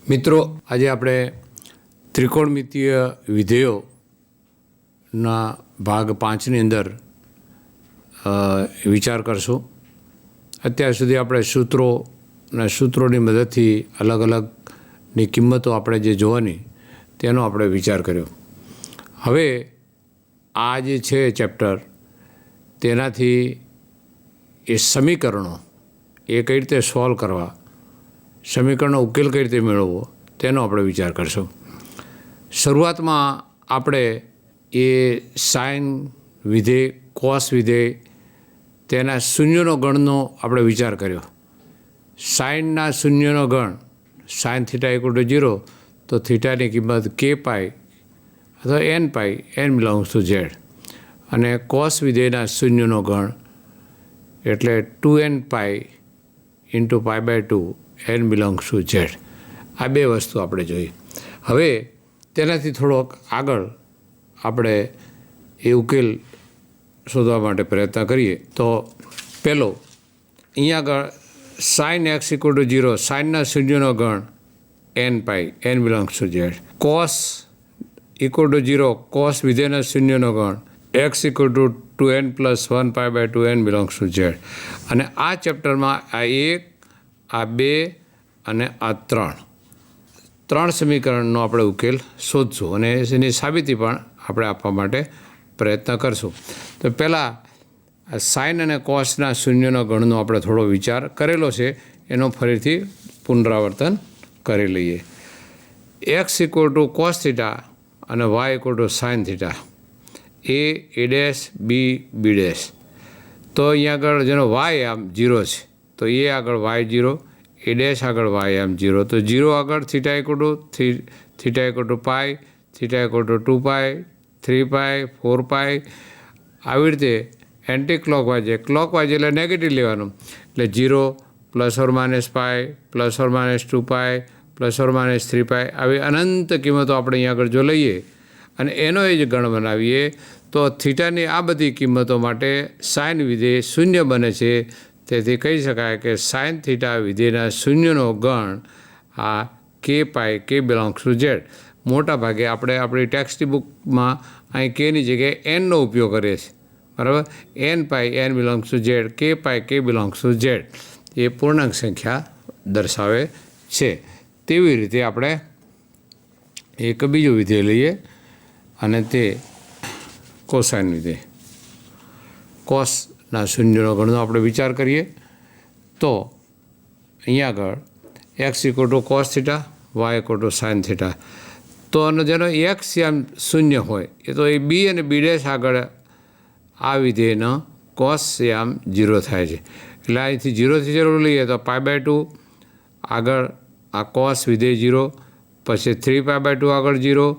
મિત્રો, આજે આપણે ત્રિકોણમિતીય વિધેયોના ભાગ 5ની અંદર વિચાર કરશું. અત્યાર સુધી આપણે સૂત્રો અને સૂત્રોની મદદથી અલગ અલગની કિંમતો આપણે જે જોવાની તેનો આપણે વિચાર કર્યો. હવે આ જે છે ચેપ્ટર, તેનાથી એ સમીકરણો એ કઈ રીતે સોલ્વ કરવા, સમીકરણનો ઉકેલ કઈ રીતે મેળવવો તેનો આપણે વિચાર કરશું. શરૂઆતમાં આપણે એ સાઇન વિધેય, કોસ વિધેય, તેના શૂન્યનો ગણનો આપણે વિચાર કર્યો. સાઇનના શૂન્યનો ગણ, સાઇન થીટા ઇક્વલ ટુ 0, તો થીટાની કિંમત કે પાઈ અથવા n pi, n belongs to Z. અને કોસ વિધેયના શૂન્યનો ગણ એટલે 2n pi into pi by 2 n belongs to Z. આ બે વસ્તુ આપણે જોઈ. હવે તેનાથી થોડોક આગળ આપણે એ ઉકેલ શોધવા માટે પ્રયત્ન કરીએ. તો પહેલો અહીંયા આગળ સાઇન એક્સ ઇક્વલ ટુ 0, સાઇનના શૂન્યનો ગણ n pi, n belongs to z. Cos equal to 0, cos વિધેયના શૂન્યનો ગણ x equal to 2n plus 1 pi by 2 n belongs to Z. અને આ ચેપ્ટરમાં આ 1, આ 2 અને આ 3 સમીકરણનો આપણે ઉકેલ શોધશું અને એની સાબિતી પણ આપણે આપવા માટે પ્રયત્ન કરશું. તો પહેલાં સાઇન અને કોસના શૂન્યનો ગણનો આપણે થોડો વિચાર કરેલો છે, એનો ફરીથી પુનરાવર્તન કરી લઈએ. X equal to cos theta અને y equal to sine theta, a dash b b dash. તો અહીંયા આગળ જેનો વાય આમ 0 છે, તો એ આગળ વાય 0, એ ડેશ આગળ વાય આમ 0, તો 0 આગળ theta equal to pi, theta equal to 2 pi, 3 pi, 4 pi, આવી રીતે એન્ટી ક્લોકવાઇઝ. ક્લોકવાઇઝ એટલે નેગેટિવ લેવાનું, એટલે 0 plus or minus pi, plus or minus 2 pi, plus or minus 3 pi, આવી અનંત કિંમતો આપણે અહીંયા આગળ જો લઈએ અને એનો એ જ ગણ બનાવીએ, તો થીટાની આ બધી કિંમતો માટે સાઇન વિધેય શૂન્ય બને છે. તેથી કહી શકાય કે સાઇન થીટા વિધેયના શૂન્યનો ગણ આ કે pi, k belongs to Z. મોટા ભાગે આપણે આપણી ટેક્સ્ટ બુકમાં અહીં કેની જગ્યાએ એનનો ઉપયોગ કરીએ છીએ, બરાબર. N pi, n belongs to Z, k pi, k belongs to Z એ પૂર્ણાંક સંખ્યા દર્શાવે છે. તેવી રીતે આપણે એક બીજું વિધેય લઈએ અને તે કોસાઇન વિધેય. કોસના શૂન્યનો ગણનો આપણે વિચાર કરીએ. તો અહીંયા આગળ x equal to cos theta, y equal to sine theta. તો જેનો એક્સ આમ શૂન્ય હોય એ તો એ બી અને બી ડેશ આગળ આ વિધેયનો કોસ આમ 0 થાય છે. એટલે અહીંથી 0થી 0 લઈએ તો પાઈ બાય 2 આગળ આ કોસ વિધેય 0, પછી 3 પાઈ બાય 2 આગળ 0,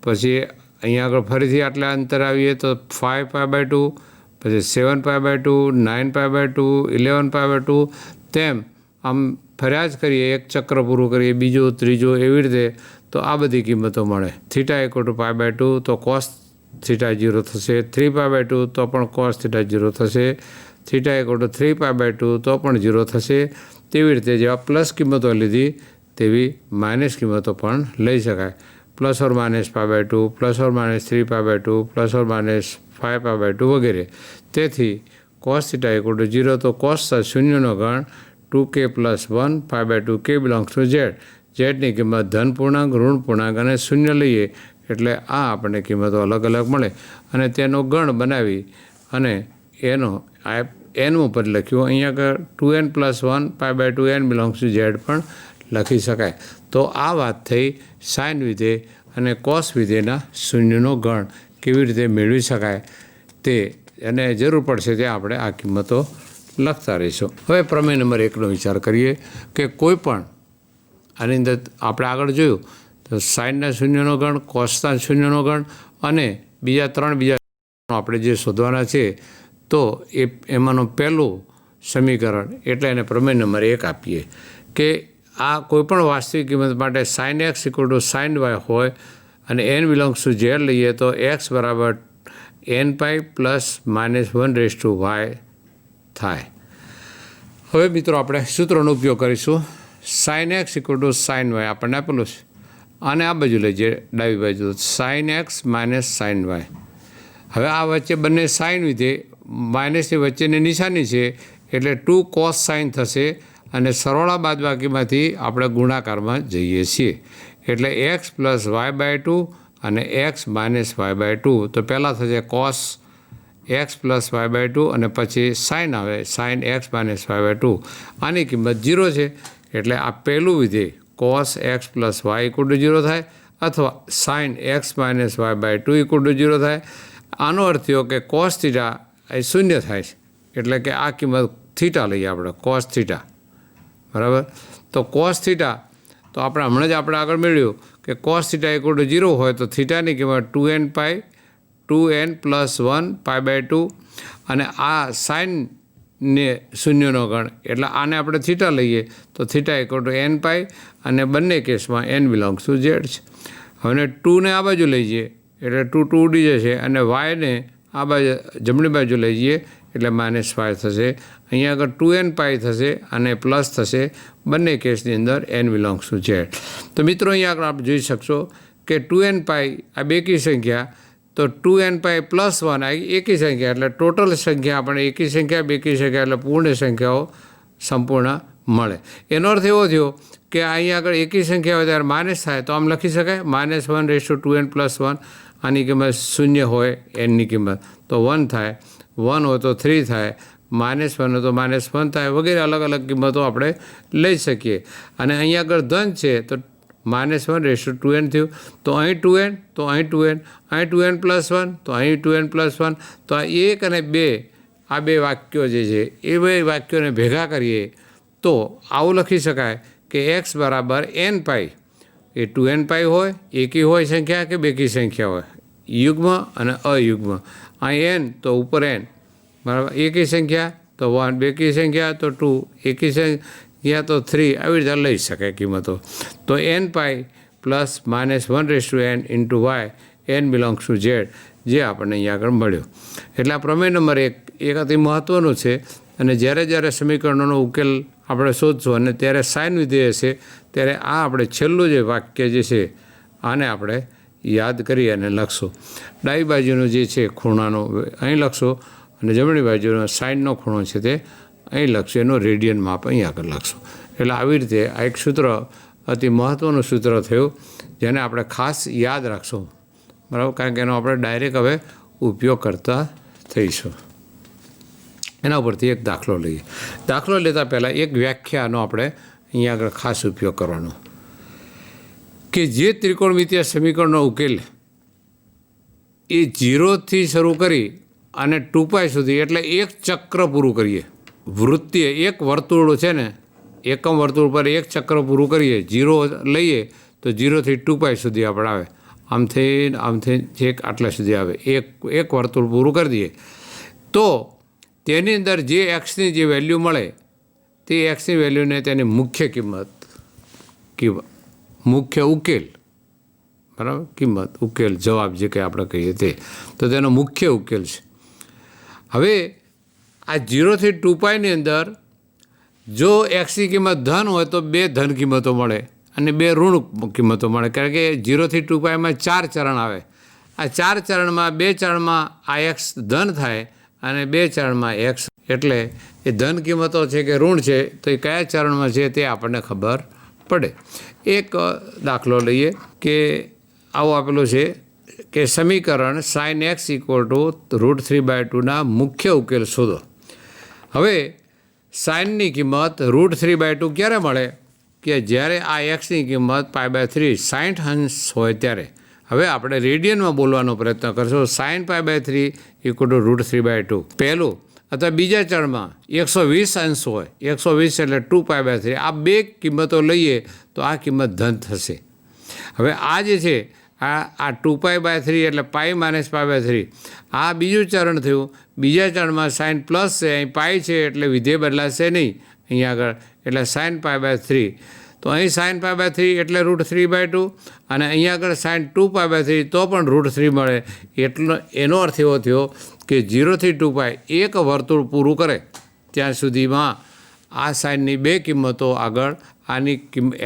પછી અહીંયા આગળ ફરીથી આટલા અંતર આવીએ તો 5 પાઈ બાય 2, પછી 7 pi by 2, 9 pi by 2, 11 pi by 2, તેમ આમ ફર્યા જ કરીએ, એક ચક્ર પૂરું કરીએ, બીજું, ત્રીજું, એવી રીતે. તો આ બધી કિંમતો મળે. Theta equal to pi by 2, તો કોસ થીટા 0 થશે. 3 પાઈ બાય 2, તો પણ કોસ થીટા 0 થશે. Theta equal to 3 pi by 2, તો પણ 0 થશે. તેવી રીતે જેવા પ્લસ કિંમતો લીધી તેવી માઇનસ કિંમતો પણ લઈ શકાય. Plus or minus pi by 2, plus or minus 3 pi by 2, plus or minus 5 pi by 2 વગેરે. તેથી કોસ થીટા ઇક્વલ ટુ 0, તો કોસ શૂન્યનો ગણ 2k plus 1 pi by 2 k belongs to Z. ઝેડની કિંમત ધન પૂર્ણાંક, ઋણ પૂર્ણાંક અને શૂન્ય લઈએ એટલે આ આપણને કિંમતો અલગ અલગ મળે અને તેનો ગણ બનાવી અને એનો આ એનનું પદ લખ્યું. અહીંયા આગળ 2n plus 1 pi by 2 n belongs to Z પણ લખી શકાય. તો આ વાત થઈ સાઇન વિધેય અને કોસ વિધેયના શૂન્યનો ગણ કેવી રીતે મેળવી શકાય તે, અને જરૂર પડશે ત્યાં આપણે આ કિંમતો લખતા રહીશું. હવે પ્રમેય નંબર 1નો વિચાર કરીએ કે કોઈ પણ આની અંદર આપણે આગળ જોયું તો સાઇનના શૂન્યનો ગણ, કોસના શૂન્યનો ગણ અને બીજા 3 આપણે જે શોધવાના છે, તો એમાંનું પહેલું સમીકરણ એટલે એને પ્રમેય નંબર 1 આપીએ કે આ કોઈપણ વાસ્તવિક કિંમત માટે sine x equal to sine y હોય અને એન બિલોંગ્સ ટુ ઝેડ લઈએ તો એક્સ બરાબર n pi plus minus 1 raise to y થાય. હવે મિત્રો આપણે સૂત્રનો ઉપયોગ કરીશું. Sine x equal to sine y આપણને આપેલું છે. અને આ બાજુ લઈ જઈએ ડાબી બાજુ sine x minus sine y. હવે આ વચ્ચે બંને સાઇન વિધેય માઇનસની વચ્ચેની નિશાની છે એટલે 2 કોસ સાઇન થશે અને સરવાળા બાદબાકીમાંથી આપણે ગુણાકારમાં જઈએ છીએ એટલે એક્સ પ્લસ વાય બાય 2 અને એક્સ માઇનસ વાય બાય 2. તો પહેલાં થશે cos x plus y by 2 અને પછી સાઇન આવે sine x minus y by 2. આની કિંમત 0 છે એટલે આ પહેલું વિધેય cos x plus y equal to 0 થાય અથવા sine x minus y by 2 equal to 0 થાય. આનો અર્થ થયો કે કોસ થીટા એ શૂન્ય થાય છે એટલે કે આ કિંમત થીટા લઈએ આપણે કોસ થીટા, બરાબર. તો કોસ થીટા તો આપણે હમણાં જ આપણે આગળ મેળવ્યું કે કોસ થીટા ઇક્વલ ટુ 0 હોય તો થીટાની કિંમત 2n પ્લસ 1 પાઈ બાય 2 અને આ સાઇનને શૂન્યનો ગણ એટલે આને આપણે થીટા લઈએ તો થીટા ઇક્વલ ટુ n પાઈ અને બંને કેસમાં n બિલોંગ્સ ટુ ઝેડ છે. હવે 2ને આ બાજુ લઈ જઈએ એટલે 2 ઉડી જશે અને વાયને આ બાજુ જમણી બાજુ લઈ જઈએ એટલે માઇનસ વાય થશે. અહીંયા આગળ 2n પાઈ થશે અને પ્લસ થશે. બંને કેસની અંદર n બિલોંગ્સ ટુ ઝેડ. તો મિત્રો અહીંયા આગળ આપ જોઈ શકશો કે 2n પાઈ આ બેકી સંખ્યા તો 2n પાઈ પ્લસ 1 આ એકી સંખ્યા એટલે ટોટલ સંખ્યા આપણે એકી સંખ્યા બેકી સંખ્યા એટલે પૂર્ણ સંખ્યાઓ સંપૂર્ણ મળે. એનો અર્થ એવો થયો કે અહીંયા આગળ એકી સંખ્યા હોય ત્યારે માઇનસ થાય તો આમ લખી શકાય -1/2n + 1. આની કિંમત 0 હોય nની કિંમત તો 1 થાય, 1 હોય તો 3 થાય, -1 હોય તો -1 થાય વગેરે અલગ અલગ કિંમતો આપણે લઈ શકીએ. અને અહીંયા આગળ ધન છે તો -1/2n થયું તો અહીં 2n તો અહીં 2n, અહીં 2n + 1 તો અહીં 2n + 1. તો આ 1 અને 2 આ બે વાક્યો જે છે એ બે વાક્યોને ભેગા કરીએ તો આવું લખી શકાય કે x બરાબર n પાઈ એ 2n પાઈ હોય એકી હોય સંખ્યા કે બેકી સંખ્યા હોય યુગ્મ અને અયુગ્મ. અહીં n તો ઉપર n બરાબર એકી સંખ્યા તો 1 બેકી સંખ્યા તો 2 એકી સંખ્યા તો 3 આવી રીતે લઈ શકાય કિંમતો. તો n pi plus -1/n into y n belongs to Z જે આપણને અહીંયા આગળ મળ્યો. એટલે આ પ્રમેય નંબર 1 એક અતિ મહત્ત્વનું છે અને જ્યારે સમીકરણોનો ઉકેલ આપણે શોધશું અને ત્યારે સાઇન વિધેય હશે ત્યારે આ આપણે છેલ્લું જે વાક્ય જે છે આને આપણે યાદ કરી અને લખશું. ડાબી બાજુનું જે છે ખૂણાનો અહીં લખશો અને જમણી બાજુનો સાઇનનો ખૂણો છે તે અહીં લખશું, એનો રેડિયન માપ અહીં આગળ લખશું. એટલે આવી રીતે આ એક સૂત્ર અતિ મહત્ત્વનું સૂત્ર થયું જેને આપણે ખાસ યાદ રાખશું, બરાબર, કારણ કે એનો આપણે ડાયરેક્ટ હવે ઉપયોગ કરતા થઈશું. એના ઉપરથી એક દાખલો લઈએ. દાખલો લેતા પહેલાં એક વ્યાખ્યાનો આપણે અહીંયા આગળ ખાસ ઉપયોગ કરવાનો કે જે ત્રિકોણમિતીય સમીકરણનો ઉકેલ એ 0થી શરૂ કરી અને 2π સુધી એટલે એક ચક્ર પૂરું કરીએ. વૃત્તીય એક વર્તુળ છે ને એકમ વર્તુળ પર એક ચક્ર પૂરું કરીએ 0 લઈએ તો 0થી 2π સુધી આપણે આવે આમથી છેક આટલા સુધી આવે એક વર્તુળ પૂરું કરી દઈએ તો તેની અંદર જે એક્સની જે વેલ્યુ મળે તે એક્સની વેલ્યુને તેની મુખ્ય કિંમત મુખ્ય ઉકેલ, બરાબર, કિંમત ઉકેલ જવાબ જે કંઈ આપણે કહીએ તે તો તેનો મુખ્ય ઉકેલ છે. હવે આ 0થી 2πની અંદર જો એક્સની કિંમત ધન હોય તો 2 ધન કિંમતો મળે અને 2 ઋણ કિંમતો મળે કારણ કે 0થી 2πમાં 4 ચરણ આવે. આ 4 ચરણમાં 2 ચરણમાં આ એક્સ ધન થાય અને 2 ચરણમાં એક્સ એટલે એ ધન કિંમતો છે કે ઋણ છે તો એ કયા ચરણમાં છે તે આપણને ખબર પડે. એક દાખલો લઈએ કે આવું આપેલું છે કે સમીકરણ sin x = √3/2ના મુખ્ય ઉકેલ શોધો. હવે સાઇનની કિંમત √3/2 ક્યારે મળે કે જ્યારે આ એક્સની કિંમત π/3 60 અંશ હોય ત્યારે. હવે આપણે રેડિયનમાં બોલવાનો પ્રયત્ન કરશો. sin π/3 = √3/2 પહેલું અથવા બીજા ચરણમાં 120 અંશ હોય 120 એટલે 2π/3 આ બે કિંમતો લઈએ તો આ કિંમત ધન થશે. હવે આ જે છે આ 2π/3 એટલે π - π/3 આ બીજું ચરણ થયું. બીજા ચરણમાં સાઇન પ્લસ છે અહીં પાઈ છે એટલે વિધેય બદલાશે નહીં અહીંયા આગળ એટલે sin π/3 તો અહીં sin π/3 એટલે √3/2 અને અહીંયા આગળ sin 2π/3 તો પણ √3 મળે. એટલો એનો અર્થ એવો થયો કે 0થી 2π એક વર્તુળ પૂરું કરે ત્યાં સુધીમાં આ સાઇનની બે કિંમતો આગળ આની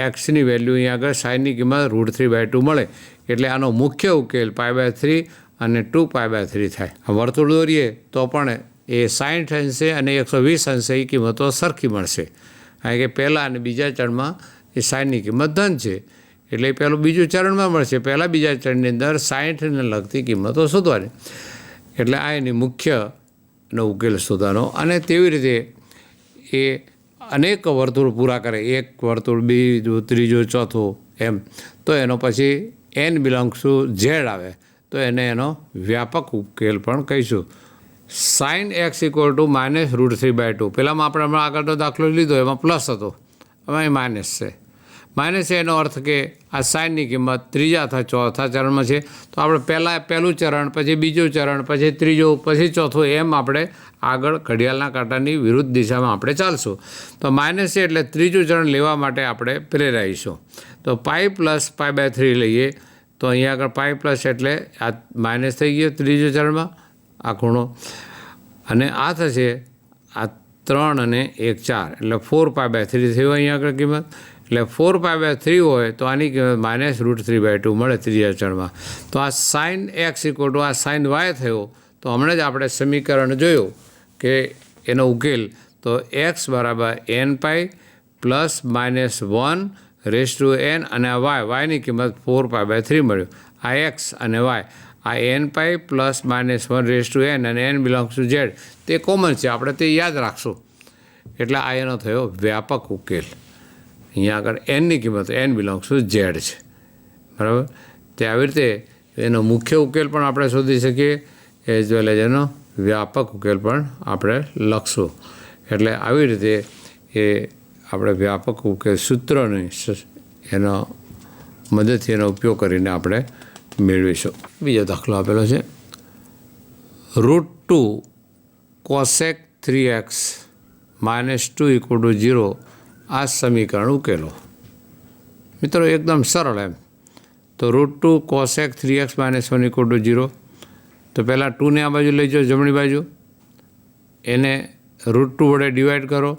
એક્સની વેલ્યુ અહીંયા આગળ સાઇનની કિંમત √3/2 મળે. એટલે આનો મુખ્ય ઉકેલ π/3 અને 2π/3 થાય. વર્તુળ દોરીએ તો પણ એ 60 અંશે અને 120 અંશે એ કિંમતો સરખી મળશે. કારણ કે પહેલાં અને બીજા ચરણમાં એ સાઇનની કિંમત ધન છે, એટલે એ પહેલું બીજું ચરણમાં મળશે. પહેલાં બીજા ચરણની અંદર 60ને લગતી કિંમતો શોધવાની. એટલે આ એની મુખ્યનો ઉકેલ શોધવાનો. અને તેવી રીતે એ અનેક વર્તુળ પૂરા કરે, એક વર્તુળ, બીજું, ત્રીજું, ચોથું, એમ. તો એનો પછી n બિલોંગ્સ ટુ z આવે તો એને એનો વ્યાપક ઉકેલ પણ કહીશું. sin x = -√3/2. પહેલાંમાં આપણે હમણાં આગળનો દાખલો લીધો, એમાં પ્લસ હતો, એમાં એ માઇનસ છે. માઇનસ છે એનો અર્થ કે આ સાઇનની કિંમત ત્રીજા અથવા ચોથા ચરણમાં છે. તો આપણે પહેલું ચરણ, પછી બીજું ચરણ, પછી ત્રીજું, પછી ચોથું, એમ આપણે આગળ ઘડિયાળના કાંટાની વિરુદ્ધ દિશામાં આપણે ચાલશું. તો માઇનસ છે એટલે ત્રીજું ચરણ લેવા માટે આપણે પ્રેરાઈશું. તો π + π/3 લઈએ તો અહીંયા આગળ π+ એટલે આ માઇનસ થઈ ગયો ત્રીજું ચરણમાં આ ખૂણો, અને આ થશે આ 3 અને 1 4 એટલે 4π/3 થયું અહીંયા આગળ કિંમત. એટલે 4π/3 હોય તો આની કિંમત -√3/2 મળે ત્રીજા ચરણમાં. તો આ sin x = આ sin y થયો. તો હમણાં જ આપણે સમીકરણ જોયું કે એનો ઉકેલ તો x = nπ + -1 અને આ yની કિંમત 4π/3 મળ્યું. આ x અને y, આ nπ + -1 અને n બિલોંગ્સ ટુ z તે કોમન છે, આપણે તે યાદ રાખશું. એટલે આ એનો થયો વ્યાપક ઉકેલ. અહીંયા આગળ nની કિંમત n બિલોંગ્સ ટુ z છે, બરાબર. તે આવી રીતે એનો મુખ્ય ઉકેલ પણ આપણે શોધી શકીએ, એઝ વેલ એઝ એનો વ્યાપક ઉકેલ પણ આપણે લખશું. એટલે આવી રીતે એ આપણે વ્યાપક ઉકેલ સૂત્રોની એનો મદદથી એનો ઉપયોગ કરીને આપણે મેળવીશું. બીજો દાખલો આપેલો છે, √2 cosec 3x - 2 = 0. આ સમીકરણ ઉકેલો. મિત્રો એકદમ સરળ એમ. તો √2 cosec 3x - 1 = 0. તો પહેલાં 2ને આ બાજુ લઈ જાઓ, જમણી બાજુ, એને √2 વડે ડિવાઈડ કરો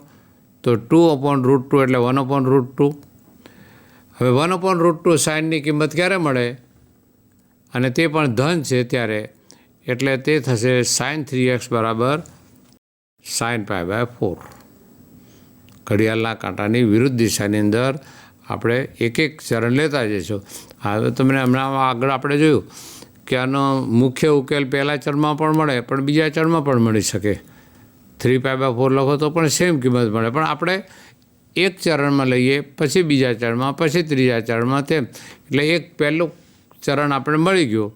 તો 2/√2 એટલે 1/√2. હવે 1/√2 સાઇનની કિંમત ક્યારે મળે, અને તે પણ ધન છે ત્યારે, એટલે તે થશે sin 3x = sin π/4. ઘડિયાળના કાંટાની વિરુદ્ધ દિશાની અંદર આપણે એક એક ચરણ લેતા જઈશું. હવે તમને હમણાં આગળ આપણે જોયું કે આનો મુખ્ય ઉકેલ પહેલા ચરણમાં પણ મળે, પણ બીજા ચરણમાં પણ મળી શકે. 3π/4 લખો તો પણ સેમ કિંમત મળે, પણ આપણે એક ચરણમાં લઈએ, પછી બીજા ચરણમાં, પછી ત્રીજા ચરણમાં, તેમ. એટલે એક પહેલું ચરણ આપણે મળી ગયું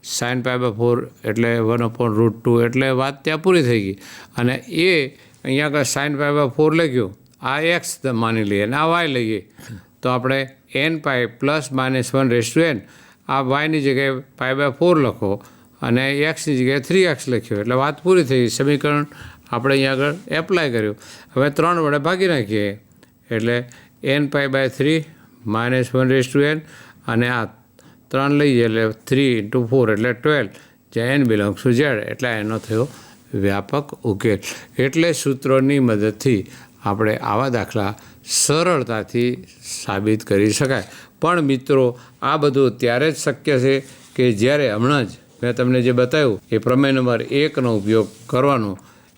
sin π/4 એટલે 1/√2, એટલે વાત ત્યાં પૂરી થઈ ગઈ. અને એ અહીંયા આગળ sin π/4 લખ્યું, આ x માની લઈએ અને આ y લઈએ તો આપણે nπ + -1 આ yની જગ્યાએ π/4 લખો અને xની જગ્યાએ 3x લખ્યો, એટલે વાત પૂરી થઈ ગઈ. સમીકરણ આપણે અહીંયા આગળ એપ્લાય કર્યું. હવે 3 વડે ભાગી નાખીએ એટલે nπ/3 -1 અને આ 3 લઈએ એટલે 3 × 4 એટલે 12, જ્યાં n બિલોંગ્સ ટુ z. એટલે એનો થયો વ્યાપક ઉકેલ. એટલે સૂત્રોની મદદથી આપણે આવા દાખલા સરળતાથી સાબિત કરી શકાય. પણ મિત્રો આ બધું ત્યારે જ શક્ય છે કે જ્યારે હમણાં જ મેં તમને જે બતાવ્યું એ પ્રમેય નંબર 1નો ઉપયોગ કરવાનો.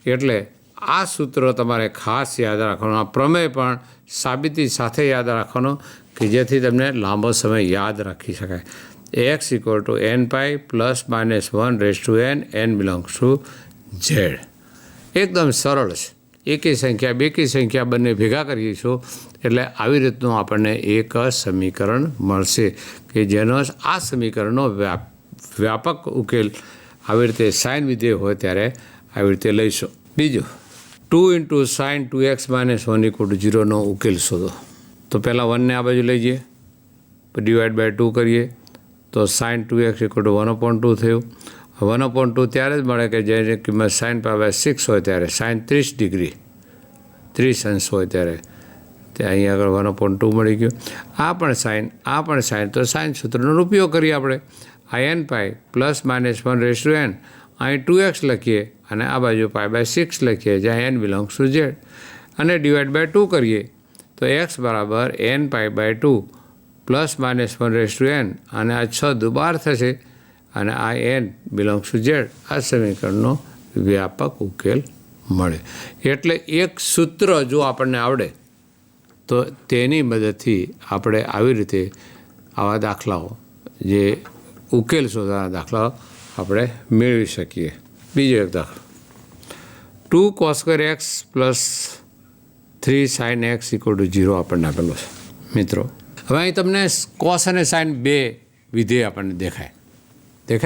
એટલે આ સૂત્ર તમારે ખાસ યાદ રાખવાનું, આ પ્રમેય પણ સાબિતી સાથે યાદ રાખવાનો કે જેથી તમને લાંબો સમય યાદ રાખી શકાય. x = nπ + -1 n belongs to z. એકદમ સરળ છે. એકી સંખ્યા, બેકી સંખ્યા બંને ભેગા કરીશું એટલે આવી રીતનું આપણને એક સમીકરણ મળશે કે જેનો આ સમીકરણનો વ્યાપક ઉકેલ આવી રીતે સાઇન વિધેય હોય ત્યારે આવી રીતે લઈશું. બીજું, 2 × sin 2x - 1 = 0નો ઉકેલ શોધો. તો પહેલાં 1ને આ બાજુ લઈ જઈએ, /2 કરીએ તો sin 2x = 1/2 થયું. 1/2 ત્યારે જ મળે કે જેની કિંમત sin π/6 હોય ત્યારે, sin 30 ડિગ્રી 30 અંશ હોય ત્યારે, તે અહીં આગળ 1/2 મળી ગયું. આ પણ સાઇન, આ પણ સાઇન, તો સાઇન સૂત્રનો ઉપયોગ કરીએ આપણે. આ nπ + -1 અહીં 2x લખીએ અને આ બાજુ π/6 લખીએ, જ્યાં n બિલોંગ્સ ટુ z, અને /2 કરીએ તો એક્સ બરાબર n pi by 2 plus minus 1/n, અને આ 6 દુ 12 થશે, અને આ એન બિલોંગ્સ ટુ ઝેડ. આ સમીકરણનો વ્યાપક ઉકેલ મળે. એટલે એક સૂત્ર જો આપણને આવડે તો તેની મદદથી આપણે આવી રીતે આવા દાખલાઓ, જે ઉકેલ શોધવાના દાખલાઓ આપણે મેળવી શકીએ. બીજો એક દાખલો, 2 cos² x plus 3 sin x = 0 આપણને આપેલો છે. મિત્રો, હવે અહીં તમને કોસ અને સાઇન બે વિધેય આપણને દેખાય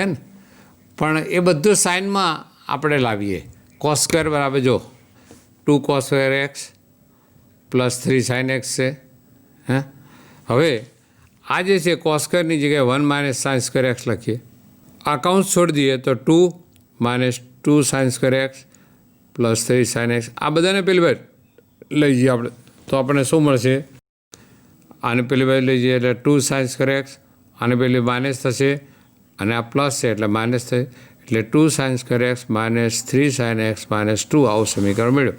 ને, પણ એ બધું સાઇનમાં આપણે લાવીએ. cos² બરાબર જો 2 cos² x plus 3 sin x છે. હવે આ જે છે cos² જગ્યાએ 1 - sin² x લખીએ. આ કૌંસ છોડી દઈએ તો 2 - 2 sin² x plus 3 sin x. આ બધાને પેલી બાજુ લઈ જઈએ આપણે, તો આપણને શું મળશે? આને પેલી બાજુ લઈ જઈએ એટલે 2 sin² x, આને પેલી માઇનસ થશે, અને આ પ્લસ છે એટલે માઇનસ થશે, એટલે 2 sin² x - 3 sin x - 2 આવું સમીકરણ મળ્યું.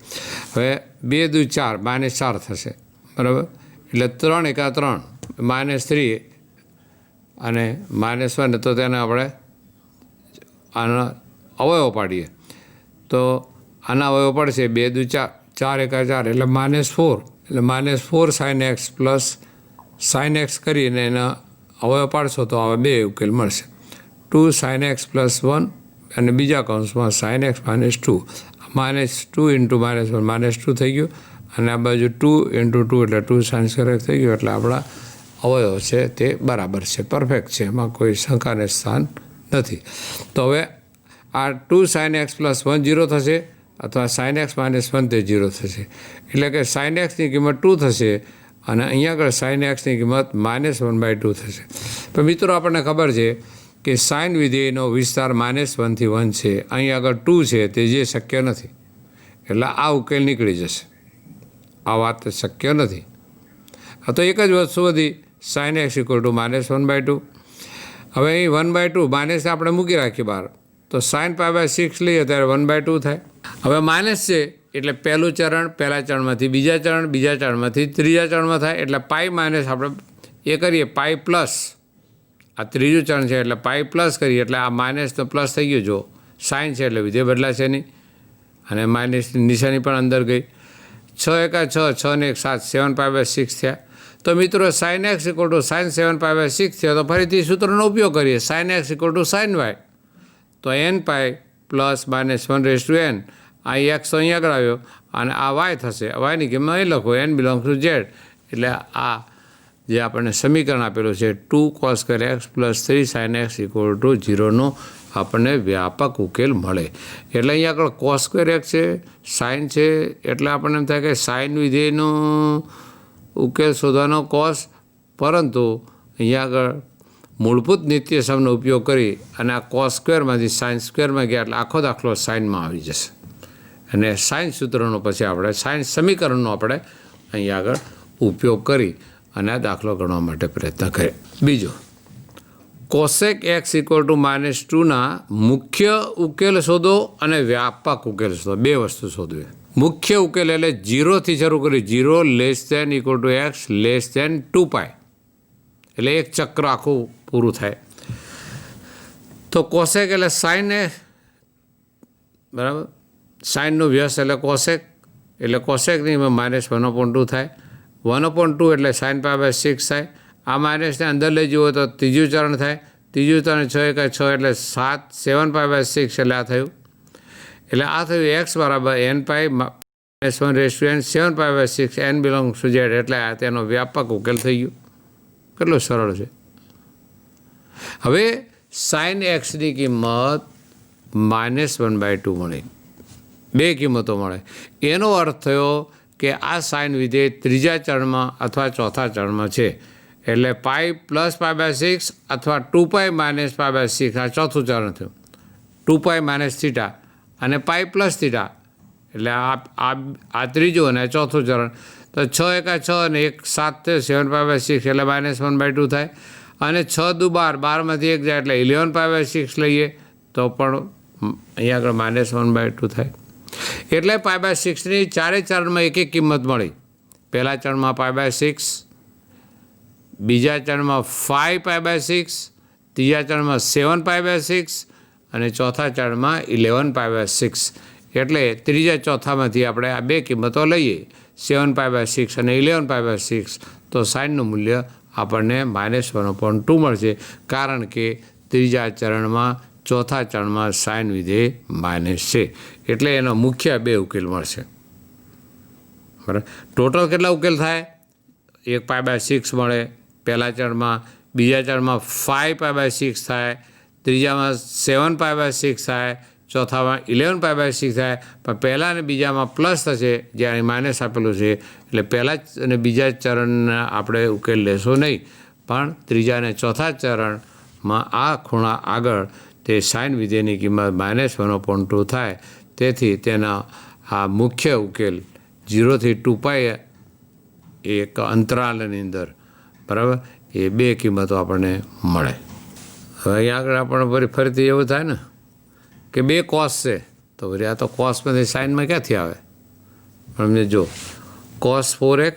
હવે 2 દુ 4 -4 થશે, બરાબર? એટલે 3 × 3 -3 અને -1, તો તેને આપણે આનો અવયવ પાડીએ તો આના અવયવ પડશે 2 દુ 4, 4 × 4 એટલે -4, એટલે -4 sin x plus sin x કરીને એના અવયવ પાડશો તો આવા બે ઉકેલ મળશે. 2 sin x પ્લસ 1 અને બીજા કૌંસમાં sin x - 2, -2 × -1 -2 થઈ ગયું, અને આ બાજુ 2 × 2 એટલે 2 sin² x થઈ ગયું. એટલે આપણા અવયવ છે તે બરાબર છે, પરફેક્ટ છે, એમાં કોઈ શંકાને સ્થાન નથી. તો હવે આ 2 sin x પ્લસ 1 0 થશે, અથવા sin x - 1 તે 0 થશે. એટલે કે sin xની કિંમત 2 થશે, અને અહીંયા આગળ sin xની કિંમત -1/2 થશે. તો મિત્રો, આપણને ખબર છે કે સાઇન વિધેયનો વિસ્તાર -1 થી 1 છે, અહીં આગળ 2 છે, તે જે શક્ય નથી. એટલે આ ઉકેલ નીકળી જશે. આ વાત શક્ય નથી. તો એક જ વસ્તુ વધી, sin x = -1/2. હવે અહીં 1/2 માઇનસ આપણે મૂકી રાખીએ બહાર, તો sin π/6 લઈએ ત્યારે 1/2 થાય. હવે માઇનસ છે એટલે પહેલું ચરણ પહેલા ચરણમાંથી બીજા ચરણ, બીજા ચરણમાંથી ત્રીજા ચરણમાં થાય, એટલે પાઈ માઇનસ આપણે એ કરીએ, પાઈ પ્લસ, આ ત્રીજું ચરણ છે એટલે પાઈ પ્લસ કરીએ, એટલે આ માઇનસ તો પ્લસ થઈ ગયું. જો સાઇન છે એટલે વિધેય બદલાશે નહીં, અને માઇનસની નિશાની પણ અંદર ગઈ. 6 × 6, 6 ને 1 7, 7 π/6 થયા. તો મિત્રો, sin x = sin 7 π/6 થયો. તો ફરીથી સૂત્રનો ઉપયોગ કરીએ, sin x = sin y, તો n પાઈ પ્લસ -1/n. આ x તો અહીં આગળ આવ્યો, અને આ y થશે. yની કિંમત અહીં લખો, n બિલોંગ્સ ટુ ઝેડ. એટલે આ જે આપણને સમીકરણ આપેલું છે 2 cos² x plus 3 sin x = 0નો આપણને વ્યાપક ઉકેલ મળે. એટલે અહીં આગળ cos² x છે, સાઇન છે, એટલે આપણને એમ થાય કે સાઇન વિધેયનો ઉકેલ શોધવાનો cos, પરંતુ અહીંયા આગળ મૂળભૂત નિત્યસમનો ઉપયોગ કરી અને આ cos² માંથી sin² ગયા, એટલે આખો દાખલો સાઇનમાં આવી જશે. અને સાઇન સૂત્રનો પછી આપણે સાઇન સમીકરણનો આપણે અહીંયા આગળ ઉપયોગ કરી અને આ દાખલો ગણવા માટે પ્રયત્ન કરીએ. બીજો, cosec x = -2ના મુખ્ય ઉકેલ શોધો અને વ્યાપક ઉકેલ શોધો. બે વસ્તુ શોધવી. મુખ્ય ઉકેલ એટલે 0થી શરૂ કરી, 0 <= x < 2π, એટલે એક ચક્ર આખું પૂરું થાય. તો કોસેક એટલે સાઇન, બરાબર, સાઇનનો વ્યસ્ત એટલે કોસેક, એટલે કોસેકની -1/2 થાય. 1/2 એટલે sin π/6 થાય. આ માઇનસને અંદર લઈ જુઓ તો ત્રીજું ચરણ થાય. ત્રીજું ચરણ 6 × 6 એટલે 7 π/6, એટલે આ થયું. એટલે આ થયું x બરાબર n pi -1/n 7 π/6, n belongs to Z. એટલે તેનો વ્યાપક ઉકેલ થઈ ગયો. કેટલું સરળ છે. હવે sin xની કિંમત -1/2 મળી, બે કિંમતો મળે. એનો અર્થ થયો કે આ સાઇન વિધેય ત્રીજા ચરણમાં અથવા ચોથા ચરણમાં છે. એટલે પાઈ પ્લસ π/6 અથવા 2π - π/6, આ ચોથું ચરણ થયું. 2π - θ અને પાઈ પ્લસ θ, એટલે આ ત્રીજું અને ચોથું ચરણ. તો 6 × 6 અને 1 7 થયો, 7 π/6, એટલે -1/2 થાય. અને 6 દુ 12, 12માંથી 1 જાય એટલે 11 π/6 લઈએ તો પણ અહીંયા આગળ -1/2 થાય. એટલે π/6ની ચારે ચરણમાં એક એક કિંમત મળી. પહેલા ચરણમાં π/6, બીજા ચરણમાં 5π/6, ત્રીજા ચરણમાં 7π/6 અને ચોથા ચરણમાં 11π/6. એટલે ત્રીજા ચોથામાંથી આપણે આ બે કિંમતો લઈએ, 7π/6 અને 11π/6, તો સાઇનનું મૂલ્ય આપણને -1/2 મળશે, કારણ કે ત્રીજા ચરણમાં ચોથા ચરણમાં સાઇન વિધેય માઇનસ છે. એટલે એનો મુખ્ય બે ઉકેલ મળશે. બરાબર. ટોટલ કેટલા ઉકેલ થાય? 1π/6 મળે પહેલા ચરણમાં, બીજા ચરણમાં 5π/6 થાય, ત્રીજામાં 7π/6 થાય, ચોથામાં 11π/6 થાય. પણ પહેલાં અને બીજામાં પ્લસ થશે, જ્યારે માઇનસ આપેલું છે. એટલે પહેલાં અને બીજા ચરણના આપણે ઉકેલ લેશો નહીં, પણ ત્રીજા અને ચોથા ચરણમાં આ ખૂણા આગળ તે સાઇન વિધેયની કિંમત -1/2 થાય. તેથી તેના આ મુખ્ય ઉકેલ 0 થી 2π એક અંતરાલની અંદર, બરાબર, એ બે કિંમતો આપણને મળે. હવે અહીંયા આગળ આપણે ફરીથી એવું થાય ને કે બે કોસ છે, તો વળી આ તો કોસમાંથી સાઇનમાં ક્યાંથી આવે? પણ અમને જો cos 4x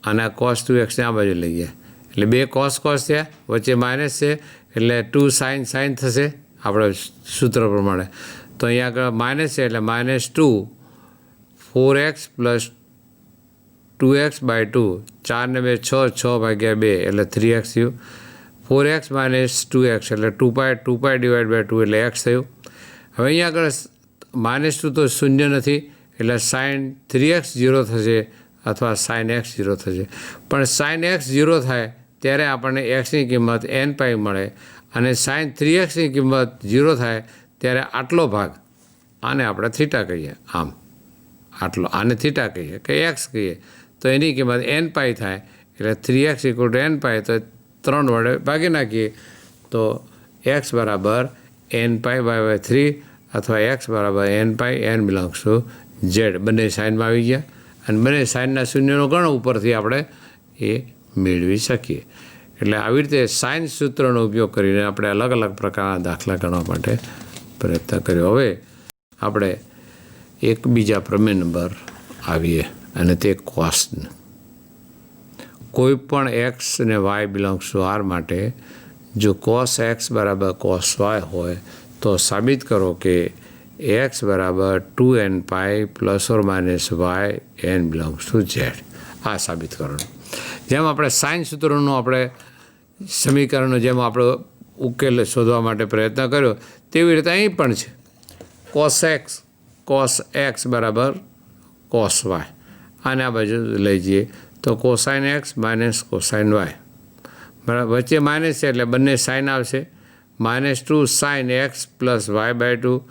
અને આ cos 2x આ બાજુ લઈ ગયા, એટલે બે cos થયા, વચ્ચે માઇનસ છે, એટલે 2 sin થશે આપણે સૂત્ર પ્રમાણે. તો અહીંયા આગળ માઇનસ છે, એટલે -2 4x + 2x/2, 4 ને 2 6, 6/2 એટલે 3x થયું. 4x - 2x એટલે 2π/2 એટલે x થયું. હવે અહીંયા આગળ -2 તો શૂન્ય નથી, એટલે sin 3x 0 થશે અથવા sin x 0 થશે. પણ sin x 0 થાય ત્યારે આપણને xની કિંમત nπ મળે, અને sin 3xની કિંમત 0 થાય ત્યારે આટલો ભાગ, આને આપણે થીટા કહીએ, આમ આટલો, આને થીટા કહીએ કે x કહીએ, તો એની કિંમત nπ થાય. એટલે 3x = nπ, તો 3 વડે ભાગી નાખીએ તો x = nπ/3 અથવા x = nπ, n belongs to z. બંને સાઇનમાં આવી ગયા, અને બંને સાઇનના શૂન્યનો ગણ ઉપરથી આપણે એ મેળવી શકીએ. એટલે આવી રીતે સાઇન સૂત્રનો ઉપયોગ કરીને આપણે અલગ અલગ પ્રકારના દાખલા ગણવા માટે પ્રયત્ન કર્યો. હવે આપણે એક બીજા પ્રમેય નંબર આવીએ, અને તે કોસને. કોઈ પણ x અને y બિલોંગ્સ ટુ r માટે જો cos x = cos y હોય, તો સાબિત કરો કે x = 2nπ ± y n belongs to z. આ સાબિત કરવાનું. જેમ આપણે સાઇન સૂત્રનું આપણે સમીકરણનો જેમ આપણે ઉકેલ શોધવા માટે પ્રયત્ન કર્યો, તેવી રીતે અહીં પણ છે. cos x = cos y. આને આ બાજુ લઈ જઈએ તો cosine x - cosine y, બરાબર. વચ્ચે માઇનસ છે, એટલે બંને સાઇન આવશે. -2 sin x + y/2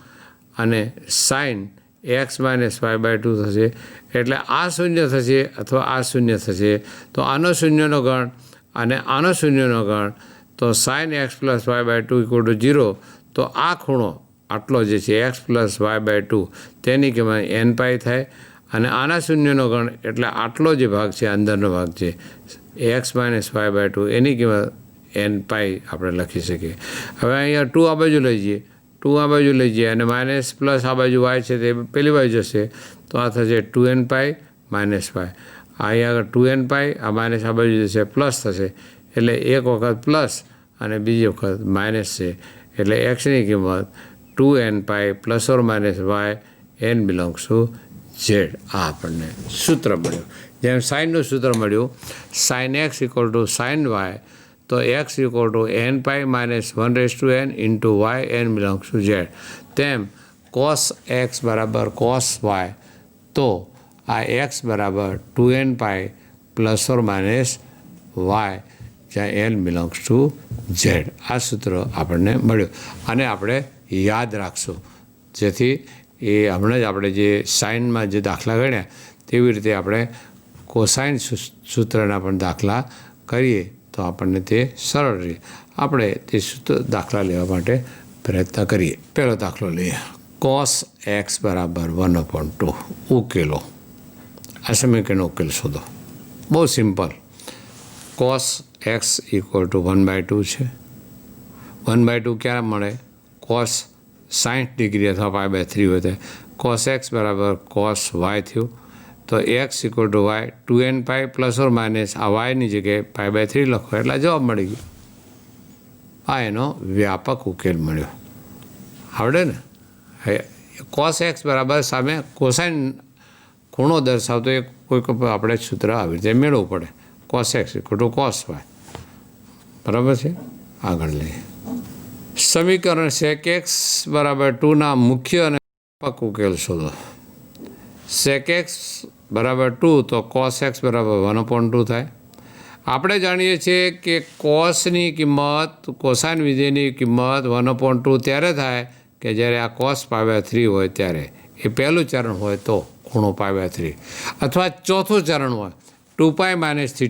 અને sin x - y/2 થશે. એટલે આ શૂન્ય થશે અથવા આ શૂન્ય થશે, તો આનો શૂન્યનો ગણ અને આનો શૂન્યનો ગણ, તો sin x + y/2 = 0. તો આ ખૂણો આટલો જે છે x + y/2, તેની કિંમત nπ થાય. અને આના શૂન્યનો ગણ એટલે આટલો જે ભાગ છે, અંદરનો ભાગ છે x - y/2, એની કિંમત nπ આપણે લખી શકીએ. હવે અહીંયા 2 આ બાજુ લઈ જઈએ, 2 આ બાજુ લઈ જઈએ, અને માઇનસ પ્લસ આ બાજુ y છે તે પેલી બાજુ જશે, તો આ થશે 2nπ - π. અહીંયા આગળ 2nπ, આ માઇનસ આ બાજુ જશે, પ્લસ થશે. એટલે એક વખત પ્લસ અને બીજી વખત માઇનસ છે, એટલે xની કિંમત 2nπ ± y n belongs to z. આ આપણને સૂત્ર મળ્યું. જેમ સાઇનનું સૂત્ર મળ્યું, sin x = sin y, તો x = nπ - 1n × y n belongs to z. તેમ cos x = cos y, તો આ x = 2nπ ± y, જ્યાં n બિલોંગ્સ ટુ z. આ સૂત્ર આપણને મળ્યું, અને આપણે યાદ રાખશું, જેથી એ હમણાં જ આપણે જે સાઇનમાં જે દાખલા ગણ્યા, તેવી રીતે આપણે કોસાઇન સૂત્રના પણ દાખલા કરીએ તો આપણને તે સરળ રહે. આપણે તે સૂત્ર દાખલા લેવા માટે પ્રયત્ન કરીએ. પહેલો દાખલો લઈએ. cos x = 1/2. ઉકેલો. આ સમીકરણનો ઉકેલ શોધો. બહુ સિમ્પલ. cos x = 1/2 છે. 1/2 ક્યારે મળે? cos 60 ડિગ્રી અથવા π/3 હોય. cos x = cos y થયું. તો x equal to y 2n pi plus or minus આ વાયની જગ્યાએ π/3 લખો એટલે જવાબ મળી ગયો. આ એનો વ્યાપક ઉકેલ મળ્યો. આવડે ને? કોસ એક્સ બરાબર સામે કોસાઇન ખૂણો દર્શાવતો એક કોઈક આપણે સૂત્ર આવી રીતે મેળવવું પડે. Cos x equal to cos y. બરાબર છે? આગળ લઈએ. સમીકરણ સેક એક્સ બરાબર 2ના મુખ્ય અને વ્યાપક ઉકેલ શોધો. સેક એક્સ બરાબર 2 તો કોસ એક્સ બરાબર 1/2 થાય. આપણે જાણીએ છીએ કે કોસની કિંમત કોસાઇન વિધેયની કિંમત 1/2 ત્યારે થાય કે જ્યારે આ કોસ π/3 હોય ત્યારે. એ પહેલું ચરણ હોય તો ખૂણો π/3 અથવા ચોથું ચરણ હોય 2π - θ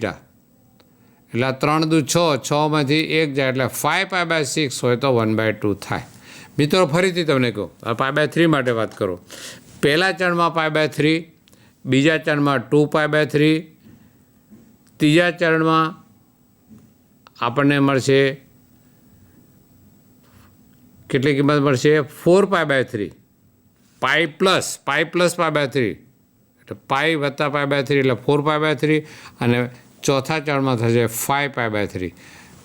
એટલે 3 દુ 6 6માંથી 1 જાય એટલે 5π/6 હોય તો 1/2 થાય. મિત્રો ફરીથી તમને કહું આ π/3 માટે વાત કરો. પહેલા ચરણમાં π/3, બીજા ચરણમાં 2π/3, ત્રીજા ચરણમાં આપણને મળશે કેટલી કિંમત મળશે? 4π/3. પાઈ પ્લસ π/3 એટલે પાઈ વત્તા π/3 એટલે 4π/3 અને ચોથા ચરણમાં થશે 5π/3.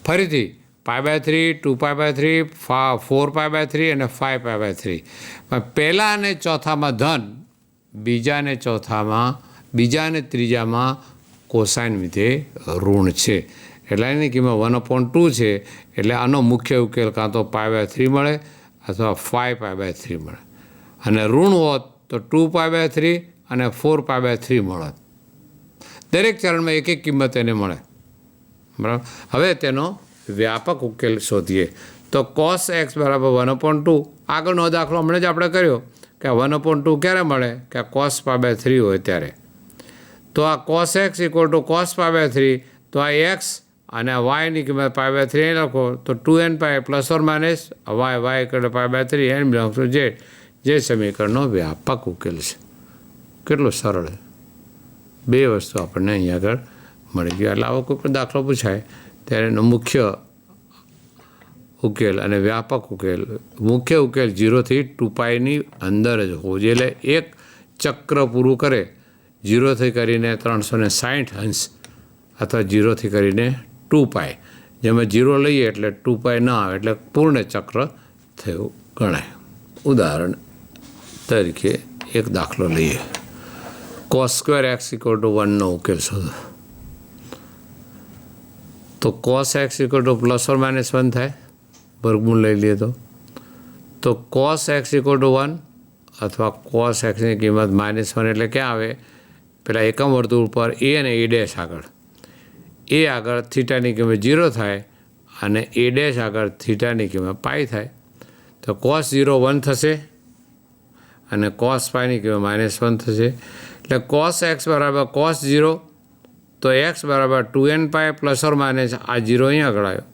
ફરીથી π/3, 2π/3, 4π/3 અને 5π/3. પહેલા અને ચોથામાં ધન, બીજા અને ત્રીજામાં કોસાઇન વિધેય ઋણ છે. એટલે એની કિંમત 1/2 છે. એટલે આનો મુખ્ય ઉકેલ કાં તો π/3 મળે અથવા 5π/3 મળે. અને ઋણ હોત તો 2π/3 અને 4π/3 મળત. દરેક ચરણમાં એક એક કિંમત એને મળે. બરાબર. હવે તેનો વ્યાપક ઉકેલ શોધીએ તો કોસ એક્સ બરાબર 1/2. આગળનો દાખલો હમણાં જ આપણે કર્યો કે 1/2 ક્યારે મળે? કે કોસ π/3 હોય ત્યારે. તો આ cos x equal to cos π/3 તો આ એક્સ અને વાયની કિંમત π/3 લખો તો 2n pi plus or minus y equal to π/3 n belongs to Z. જે સમીકરણનો વ્યાપક ઉકેલ છે. કેટલું સરળ. બે વસ્તુ આપણને અહીં આગળ મળી ગઈ. એટલે આવો કોઈ પણ દાખલો પૂછાય ત્યારે એનો મુખ્ય ઉકેલ અને વ્યાપક ઉકેલ. મુખ્ય ઉકેલ 0થી 2πની અંદર જ હોવો જોઈએ. એટલે એક ચક્ર પૂરું કરે 0થી કરીને 360 અંશ અથવા 0થી કરીને 2π. જેમાં 0 લઈએ એટલે 2π ના આવે એટલે પૂર્ણ ચક્ર થયું ગણાય. ઉદાહરણ તરીકે એક દાખલો લઈએ. cos² x = 1નો ઉકેલ શોધો. તો cos x = ±1 થાય. વર્ગમૂળ લઈ લઈએ તો cos x = 1 અથવા cos xની કિંમત -1 એટલે ક્યાં આવે? પેલા એકમ વર્તુળ પર a અને a' આગળ. a આગળ થીટાની કિંમત 0 થાય અને a' આગળ થીટાની કિંમત π થાય. તો cos 0 1 થશે અને cos πની કિંમત -1 થશે. એટલે cos x બરાબર cos 0 તો x બરાબર 2n pi plus or minus આ 0 અહીંયા આગળ આવ્યો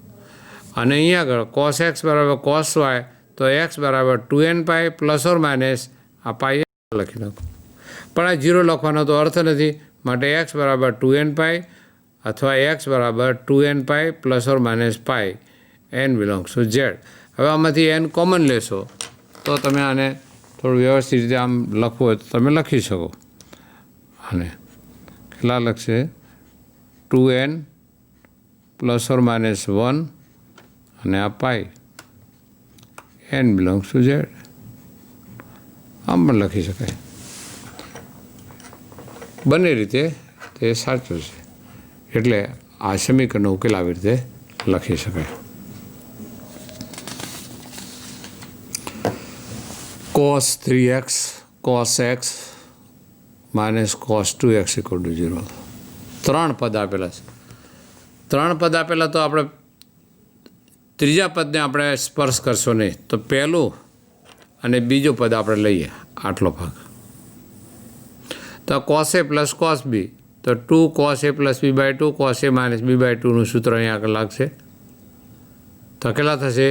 અને અહીંયા આગળ cos x બરાબર cos y તો x બરાબર 2n pi plus or minus આ પાઈ લખી નાખો. પણ આ 0 લખવાનો તો અર્થ નથી. માટે x બરાબર 2n પાઈ અથવા x બરાબર 2n pi plus or minus pi n belongs to Z. હવે આમાંથી n કોમન લેશો તો તમે આને થોડું વ્યવસ્થિત રીતે આમ લખવું હોય તો તમે લખી શકો. અને કેટલા લખશે? 2n પ્લસ ઓર માઇનસ 1 અને આ પાઈ n બિલોંગ્સ ટુ ઝેડ. આમ પણ લખી શકાય. બંને રીતે તે સાચું છે. એટલે આ સમીકરણનો ઉકેલ આવી રીતે લખી શકાય. cos 3x cos x minus cos 2x = 0. 3 પદ આપેલા છે. 3 પદ આપેલા તો આપણે ત્રીજા પદને આપણે સ્પર્શ કરશો નહીં. તો પહેલું અને બીજું પદ આપણે લઈએ આટલો ભાગ. તો cos a plus cos b તો 2 cos a plus b/2 cos a minus b/2નું સૂત્ર અહીંયા આગળ લાગશે. તો કેટલા થશે?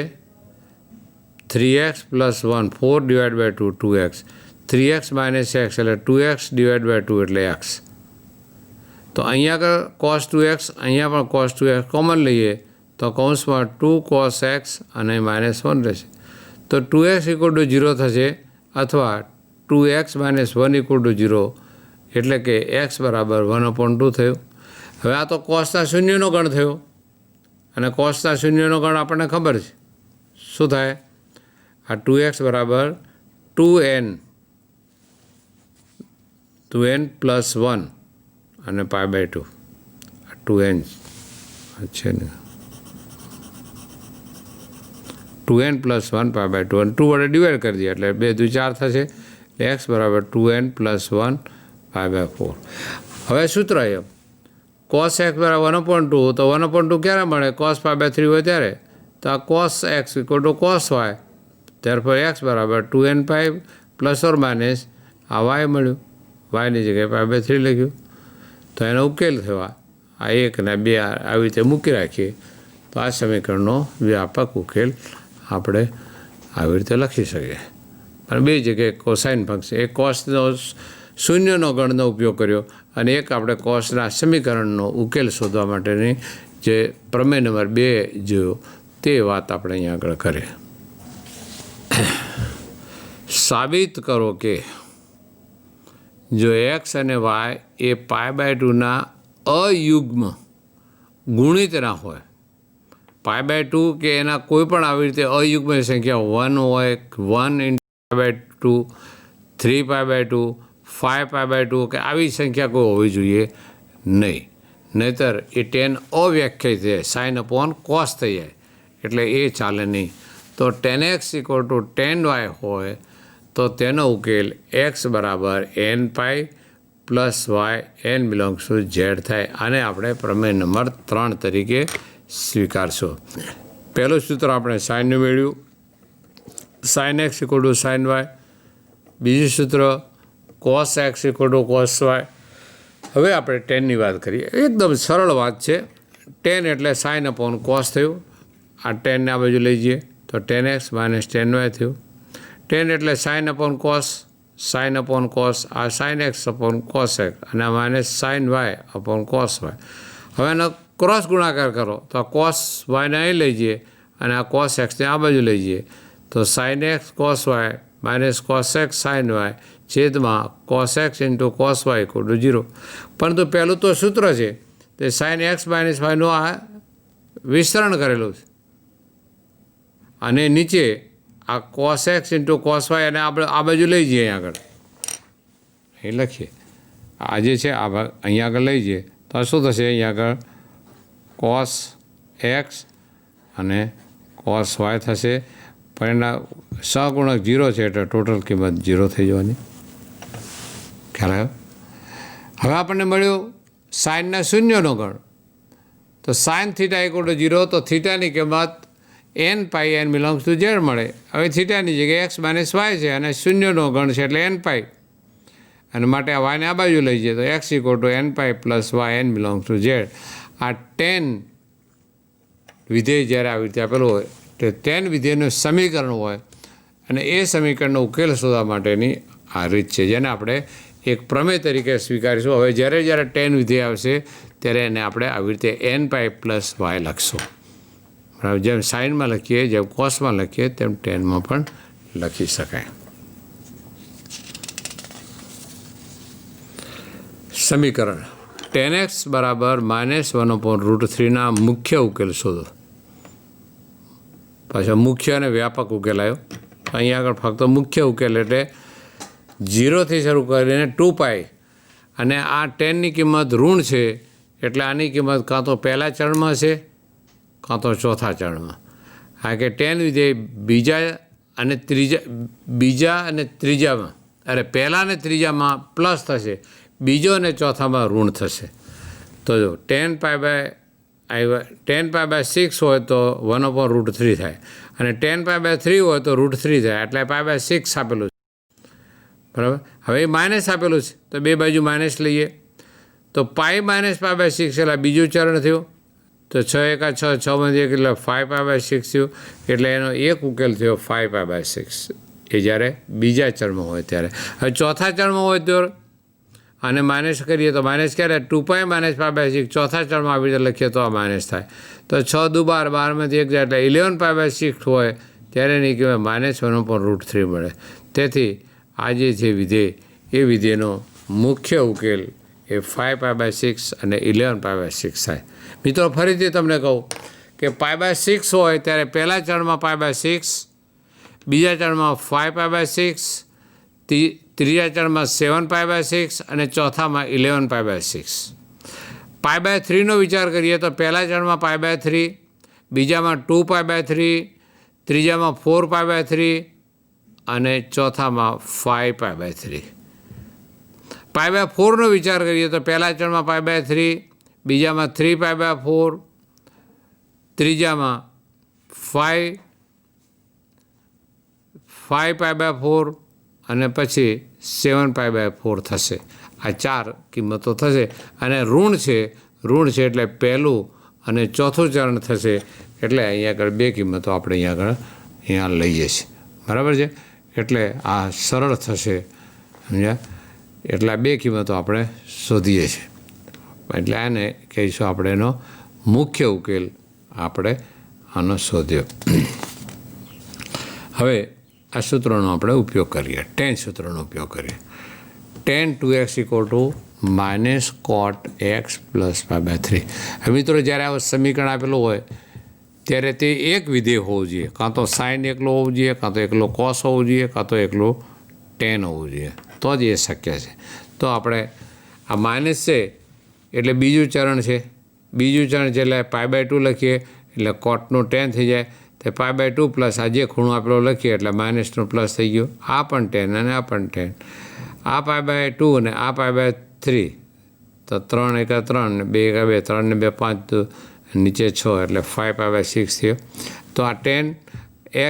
3x + 1 4/2 2x 3x - x એટલે 2x / 2 એટલે x. તો અહીંયા આગળ cos 2x અહીંયા પણ cos 2x કોમન લઈએ તો કૌંસમાં 2 cos x અને -1 રહેશે. તો 2x = 0 થશે અથવા 2x - 1 = 0 એટલે કે એક્સ બરાબર 1/2 થયું. હવે આ તો કોસના શૂન્યનો ગણ થયો અને કોસના શૂન્યનો ગણ આપણને ખબર છે શું થાય. આ 2x બરાબર 2n +1 અને π/2 આ 2n છે ને 2n +1 π/2 અને 2 વડે ડિવાઈડ કરી દઈએ એટલે 2 × 2 = 4 થશે. એક્સ બરાબર 2n +1 π/4. હવે સૂત્ર એમ cos x બરાબર 1/2 તો 1/2 ક્યારે મળે? cos π/3 હોય ત્યારે. તો આ cos x = cos y, therefore x બરાબર 2nπ ± આ y મળ્યું. yની જગ્યાએ π/3 લખ્યું. તો એનો ઉકેલ થયો આ 1 અને 2 આવી રીતે મૂકી રાખીએ તો આ સમીકરણનો વ્યાપક ઉકેલ આપણે આવી રીતે લખી શકીએ. અને બે જગ્યાએ કોસાઇન ફંક્શન, એક કોસનો શૂન્યનો ગણનો ઉપયોગ કર્યો અને એક આપણે કોસના સમીકરણનો ઉકેલ શોધવા માટેની જે પ્રમેય નંબર 2 જોયો તે વાત આપણે અહીંયા આગળ કરીએ. સાબિત કરો કે જો એક્સ અને વાય એ π/2ના અયુગ્મ ગુણિતના હોય, π/2 કે એના કોઈ પણ આવી રીતે અયુગ્મ સંખ્યા 1 હોય, 1 × π/2, 3π/2, 5π/2 કે આવી સંખ્યા કોઈ હોવી જોઈએ નહીં. નહીંતર એ tan અવ્યાખ્યાયિત થઈ જાય, sin/cos થઈ જાય એટલે એ ચાલે નહીં. તો tan x = tan y હોય તો તેનો ઉકેલ x બરાબર nπ + y n ∈ z થાય. આને આપણે પ્રમેય નંબર 3 તરીકે સ્વીકારશો. પહેલું સૂત્ર આપણે સાઇનનું મેળવ્યું, sin x = sin y. બીજું સૂત્ર cos x = cos y. હવે આપણે ટેનની વાત કરીએ. એકદમ સરળ વાત છે. tan એટલે sin/cos થયું. આ ટેનને આ બાજુ લઈ જઈએ તો tan x - tan y થયું. tan એટલે sin/cos, sin/cos, આ sin x/cos x અને આ માઇનસ sin y/cos y. હવે એનો ક્રોસ ગુણાકાર કરો તો આ cos yને અહીં લઈ જઈએ અને આ cos xને આ બાજુ લઈ જઈએ તો sin x cos y - cos x sin y છેદમાં cos x × cos y = 0. પરંતુ પહેલું તો સૂત્ર છે તે sin x - yનું આ વિસ્તરણ કરેલું છે અને નીચે આ cos x × cos y અને આપણે આ બાજુ લઈ જઈએ અહીં આગળ એ લખીએ. આ જે છે આ ભાગ અહીંયા આગળ લઈ જઈએ તો શું થશે? અહીંયા આગળ cos x અને cos y થશે. પણ એના સહગુણક 0 છે એટલે ટોટલ કિંમત 0 થઈ જવાની. ખ્યાલ આવ્યો? હવે આપણને મળ્યું સાઇનના શૂન્યનો ગણ. તો sin θ = 0 તો થીટાની કિંમત nπ n ∈ z મળે. હવે થીટાની જગ્યાએ x - y છે અને શૂન્યનો ગણ છે એટલે nπ અને માટે આ yને આ બાજુ લઈ જઈએ તો x = nπ + y n ∈ z. આ tan વિધેય જ્યારે આવી રીતે આપેલું હોય તો tan વિધેયનું સમીકરણ હોય અને એ સમીકરણનો ઉકેલ શોધવા માટેની આ રીત છે જેને આપણે એક પ્રમેય તરીકે સ્વીકારીશું. હવે જ્યારે tan વિધેય આવશે ત્યારે એને આપણે આવી રીતે nπ + y લખશું. બરાબર? જેમ સાઇનમાં લખીએ, જેમ કોસમાં લખીએ તેમ ટેનમાં પણ લખી શકાય. સમીકરણ tan x બરાબર -1/√3ના મુખ્ય ઉકેલ શોધો. પાછો મુખ્ય અને વ્યાપક ઉકેલ આવ્યો. અહીંયા આગળ ફક્ત મુખ્ય ઉકેલ એટલે 0થી શરૂ કરીને 2π અને આ ટેનની કિંમત ઋણ છે એટલે આની કિંમત કાં તો પહેલા ચરણમાં છે કાં તો ચોથા ચરણમાં. કારણ કે tan વિધેય બીજા અને ત્રીજામાં પહેલાં અને ત્રીજામાં પ્લસ થશે, બીજો અને ચોથામાં ઋણ થશે. તો જો tan π/6 હોય તો 1/√3 થાય અને tan π/3 હોય તો √3 થાય એટલે π/6 આપેલું છે. બરાબર? હવે માઇનસ આપેલું છે તો બે બાજુ માઇનસ લઈએ તો π - π/6 એટલે બીજું ચરણ થયું. તો 6 × 6 = 6 એટલે 5π/6 થયું. એટલે એનો એક ઉકેલ થયો 5π/6 એ જ્યારે બીજા ચરણમાં હોય ત્યારે. હવે ચોથા ચરણમાં હોય તો આને માઇનસ કરીએ તો માઇનસ ક્યારે? 2π - π/6 ચોથા ચરણમાં આવી રીતે લખીએ તો આ માઇનસ થાય. તો 6 × 2 = 12, 12માંથી 1 જાય એટલે 11π/6 હોય ત્યારે એની કિંમત -1/√3 મળે. તેથી આ જે છે વિધેય એ વિધેયનો મુખ્ય ઉકેલ એ 5π/6 અને 11π/6 થાય. મિત્રો ફરીથી તમને કહું કે π/6 હોય ત્યારે પહેલા ચરણમાં π/6, બીજા ચરણમાં 5π/6, ત્રીજા ચરણમાં 7π/6 અને ચોથામાં 11π/6. π/3નો વિચાર કરીએ તો પહેલા ચરણમાં π/3, બીજામાં 2π/3, ત્રીજામાં 4π/3 અને ચોથામાં 5π/3. π/4નો વિચાર કરીએ તો પહેલા ચરણમાં π/3, બીજામાં 3π/4, ત્રીજામાં 5π/4 અને પછી 7π/4 થશે. આ 4 કિંમતો થશે અને ઋણ છે એટલે પહેલું અને ચોથું ચરણ થશે એટલે અહીંયા આગળ 2 કિંમતો આપણે અહીંયા લઈએ છીએ. બરાબર છે? એટલે આ સરળ થશે, સમજ્યા? એટલે આ 2 કિંમતો આપણે શોધીએ છીએ. એટલે આને કહીશું આપણે એનો મુખ્ય ઉકેલ આપણે આનો શોધ્યો. હવે આ સૂત્રનો આપણે ઉપયોગ કરીએ, tan સૂત્રનો ઉપયોગ કરીએ. tan 2x = -cot x + π/3. હવે મિત્રો જ્યારે આ સમીકરણ આપેલું હોય ત્યારે તે એક વિધેય હોવું જોઈએ, કાં તો સાઇન એકલો હોવું જોઈએ, કાં તો એકલો કોસ હોવું જોઈએ, કાં તો એકલો ટેન હોવું જોઈએ, તો જ એ શક્ય છે. તો આપણે આ માઇનસ છે એટલે બીજું ચરણ છે, બીજું ચરણ છે એટલે π/2 લખીએ એટલે કોટનું ટેન થઈ જાય. તે π/2 પ્લસ આ જે ખૂણો આપેલો લખીએ એટલે માઇનસનું પ્લસ થઈ ગયું. આ પણ ટેન અને આ પણ ટેન. આ π/2 અને આ π/3 તો 3 × 3 ને 2 × 2, 3 ને 2 5, નીચે 6 એટલે 5π/6 થયો. તો આ tan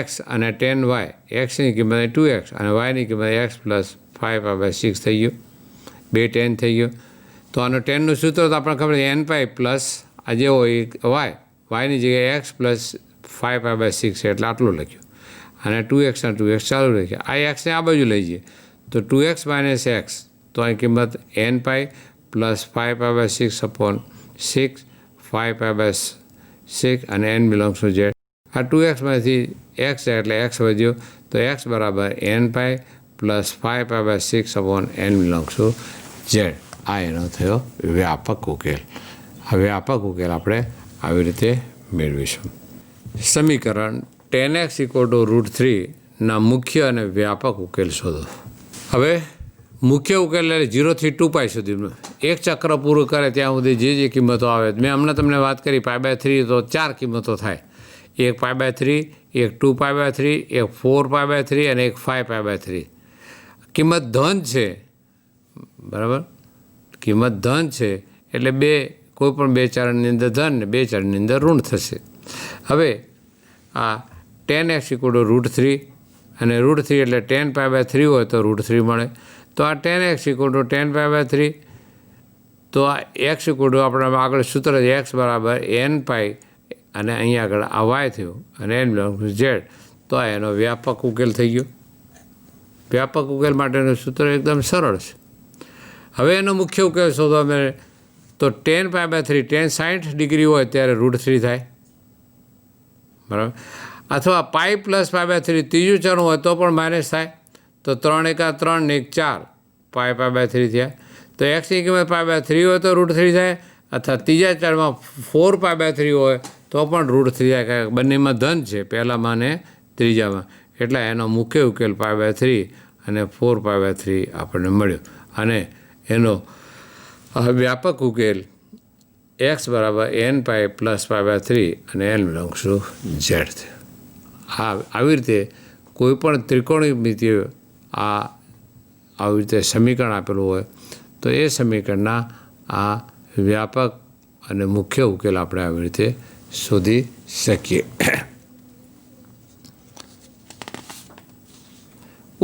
x અને tan y, xની કિંમત 2x અને yની કિંમત x + 5π/6 થઈ ગયું. 2 tan થઈ ગયું. તો આનું ટેનનું સૂત્ર તો આપણને ખબર છે, nπ પ્લસ આ જે હોય yની જગ્યાએ x + 5π/6 છે એટલે આટલું લખ્યું. અને 2x અને 2x ચાલુ લખ્યું. આ xને આ બાજુ લઈ જઈએ તો 2x - x, તો અહીં કિંમત nπ + 5π/6/6, 5π/6 અને n બિલોંગ્સ ટુ z. આ 2xમાંથી x એટલે x વધ્યો તો x = nπ + 5π/6/n belongs to z. આ એનો થયો વ્યાપક ઉકેલ. આ વ્યાપક ઉકેલ આપણે આવી રીતે મેળવીશું. સમીકરણ tan x = √3ના મુખ્ય અને વ્યાપક ઉકેલ શોધો. હવે મુખ્ય ઉકેલ એટલે 0 થી 2π સુધી એક ચક્ર પૂરું કરે ત્યાં સુધી જે કિંમતો આવે. મેં હમણાં તમને વાત કરી π/3 તો 4 કિંમતો થાય, એક π/3, એક 2π/3, એક 4π/3 અને એક 5π/3. કિંમત ધન છે, બરાબર? કિંમત ધન છે એટલે કોઈ પણ 2 ચરણની અંદર ધન ને 2 ચરણની અંદર ઋણ થશે. હવે આ tan x = √3 અને √3 એટલે tan π/3 હોય તો √3 મળે. તો આ tan x = tan π/3. તો આ x આપણે આગળ સૂત્ર છે x = nπ અને અહીંયા આગળ આ y થયું અને n બિલોંગ્સ ટુ z. તો આ એનો વ્યાપક ઉકેલ થઈ ગયો. વ્યાપક ઉકેલ માટેનું સૂત્ર એકદમ સરળ છે. હવે એનો મુખ્ય ઉકેલ શોધવા મળે તો tan π/3, tan 60 ડિગ્રી હોય ત્યારે √3 થાય, બરાબર? અથવા π + π/3 ત્રીજું ચરણ હોય તો પણ માઇનસ થાય. તો 3 × 3 ને 1 4 π/3 થયા. તો xની કિંમત π/3 હોય તો √3 થાય, અથવા ત્રીજા ચરણમાં 4π/3 હોય તો પણ √3 થાય, કારણ કે બંનેમાં ધન છે પહેલામાં અને ત્રીજામાં. એટલે એનો મુખ્ય ઉકેલ π/3 અને 4π/3 આપણને મળ્યો. અને એનો વ્યાપક ઉકેલ x = nπ + π/3 અને n બિલોંગ્સ ટુ z. આવી રીતે કોઈપણ ત્રિકોણમિતિય આવી રીતે સમીકરણ આપેલું હોય તો એ સમીકરણના આ વ્યાપક અને મુખ્ય ઉકેલ આપણે આવી રીતે શોધી શકીએ.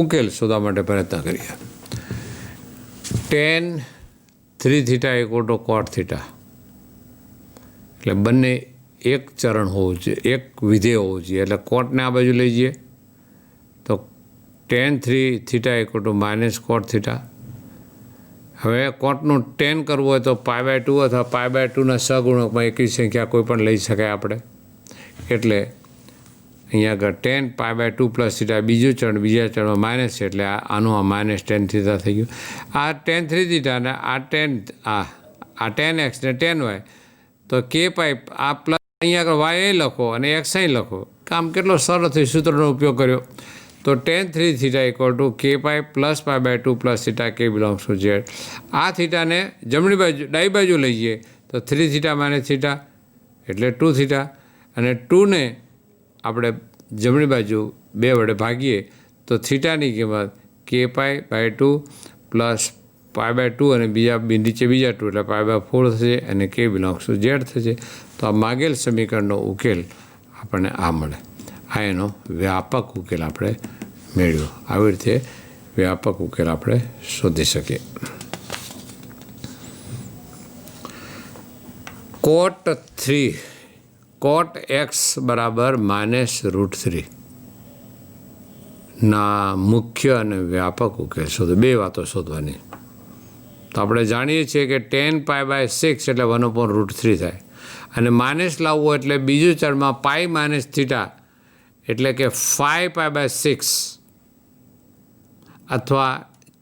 ઉકેલ શોધવા માટે પ્રયત્ન કરીએ. tan 3θ = cot θ. એટલે બંને એક ચરણ હોવું જોઈએ, એક વિધેય હોવું જોઈએ. એટલે કોટને આ બાજુ લઈ જઈએ તો tan 3θ = -cot θ. હવે કોટનું tan કરવું હોય તો π/2 અથવા π/2ના સહગુણકમાં એકી સંખ્યા કોઈ પણ લઈ શકાય આપણે. એટલે અહીંયા આગળ tan π/2 પ્લસ થીટા બીજું ચરણ, બીજા ચરણમાં માઇનસ છે એટલે આનું આ માઇનસ tan થીટા થઈ ગયું. આ tan 3 થીટા અને આ tan x ને tan y, તો k π આ પ્લસ અહીંયા આગળ y અહીં લખો અને x અહીં લખો. કામ કેટલો સરળ થયું, સૂત્રનો ઉપયોગ કર્યો. તો tan 3 theta equal to k π plus π/2 plus theta k belongs to z. આ થીટાને જમણી બાજુ ડાબી બાજુ લઈ જઈએ તો 3 થીટા માઇનસ થીટા એટલે 2 થીટા, અને 2ને આપણે જમણી બાજુ 2 વડે ભાગીએ તો થીટાની કિંમત k π/2 પ્લસ π/2 અને નીચે બીજા 2 એટલે π/4 થશે અને k બિલોંગ્સ ટુ z થશે. તો આ માગેલ સમીકરણનો ઉકેલ આપણને આ મળે. આ એનો વ્યાપક ઉકેલ આપણે મેળવ્યો. આવી રીતે વ્યાપક ઉકેલ આપણે શોધી શકીએ. cot x બરાબર -√3 ના મુખ્ય અને વ્યાપક ઉકેલ શોધો. બે વાતો શોધવાની. તો આપણે જાણીએ છીએ કે tan π/6 એટલે 1/√3 થાય, અને માઇનસ લાવવું એટલે બીજું ચરમાં π માઇનસ થીટા એટલે કે 5π/6, અથવા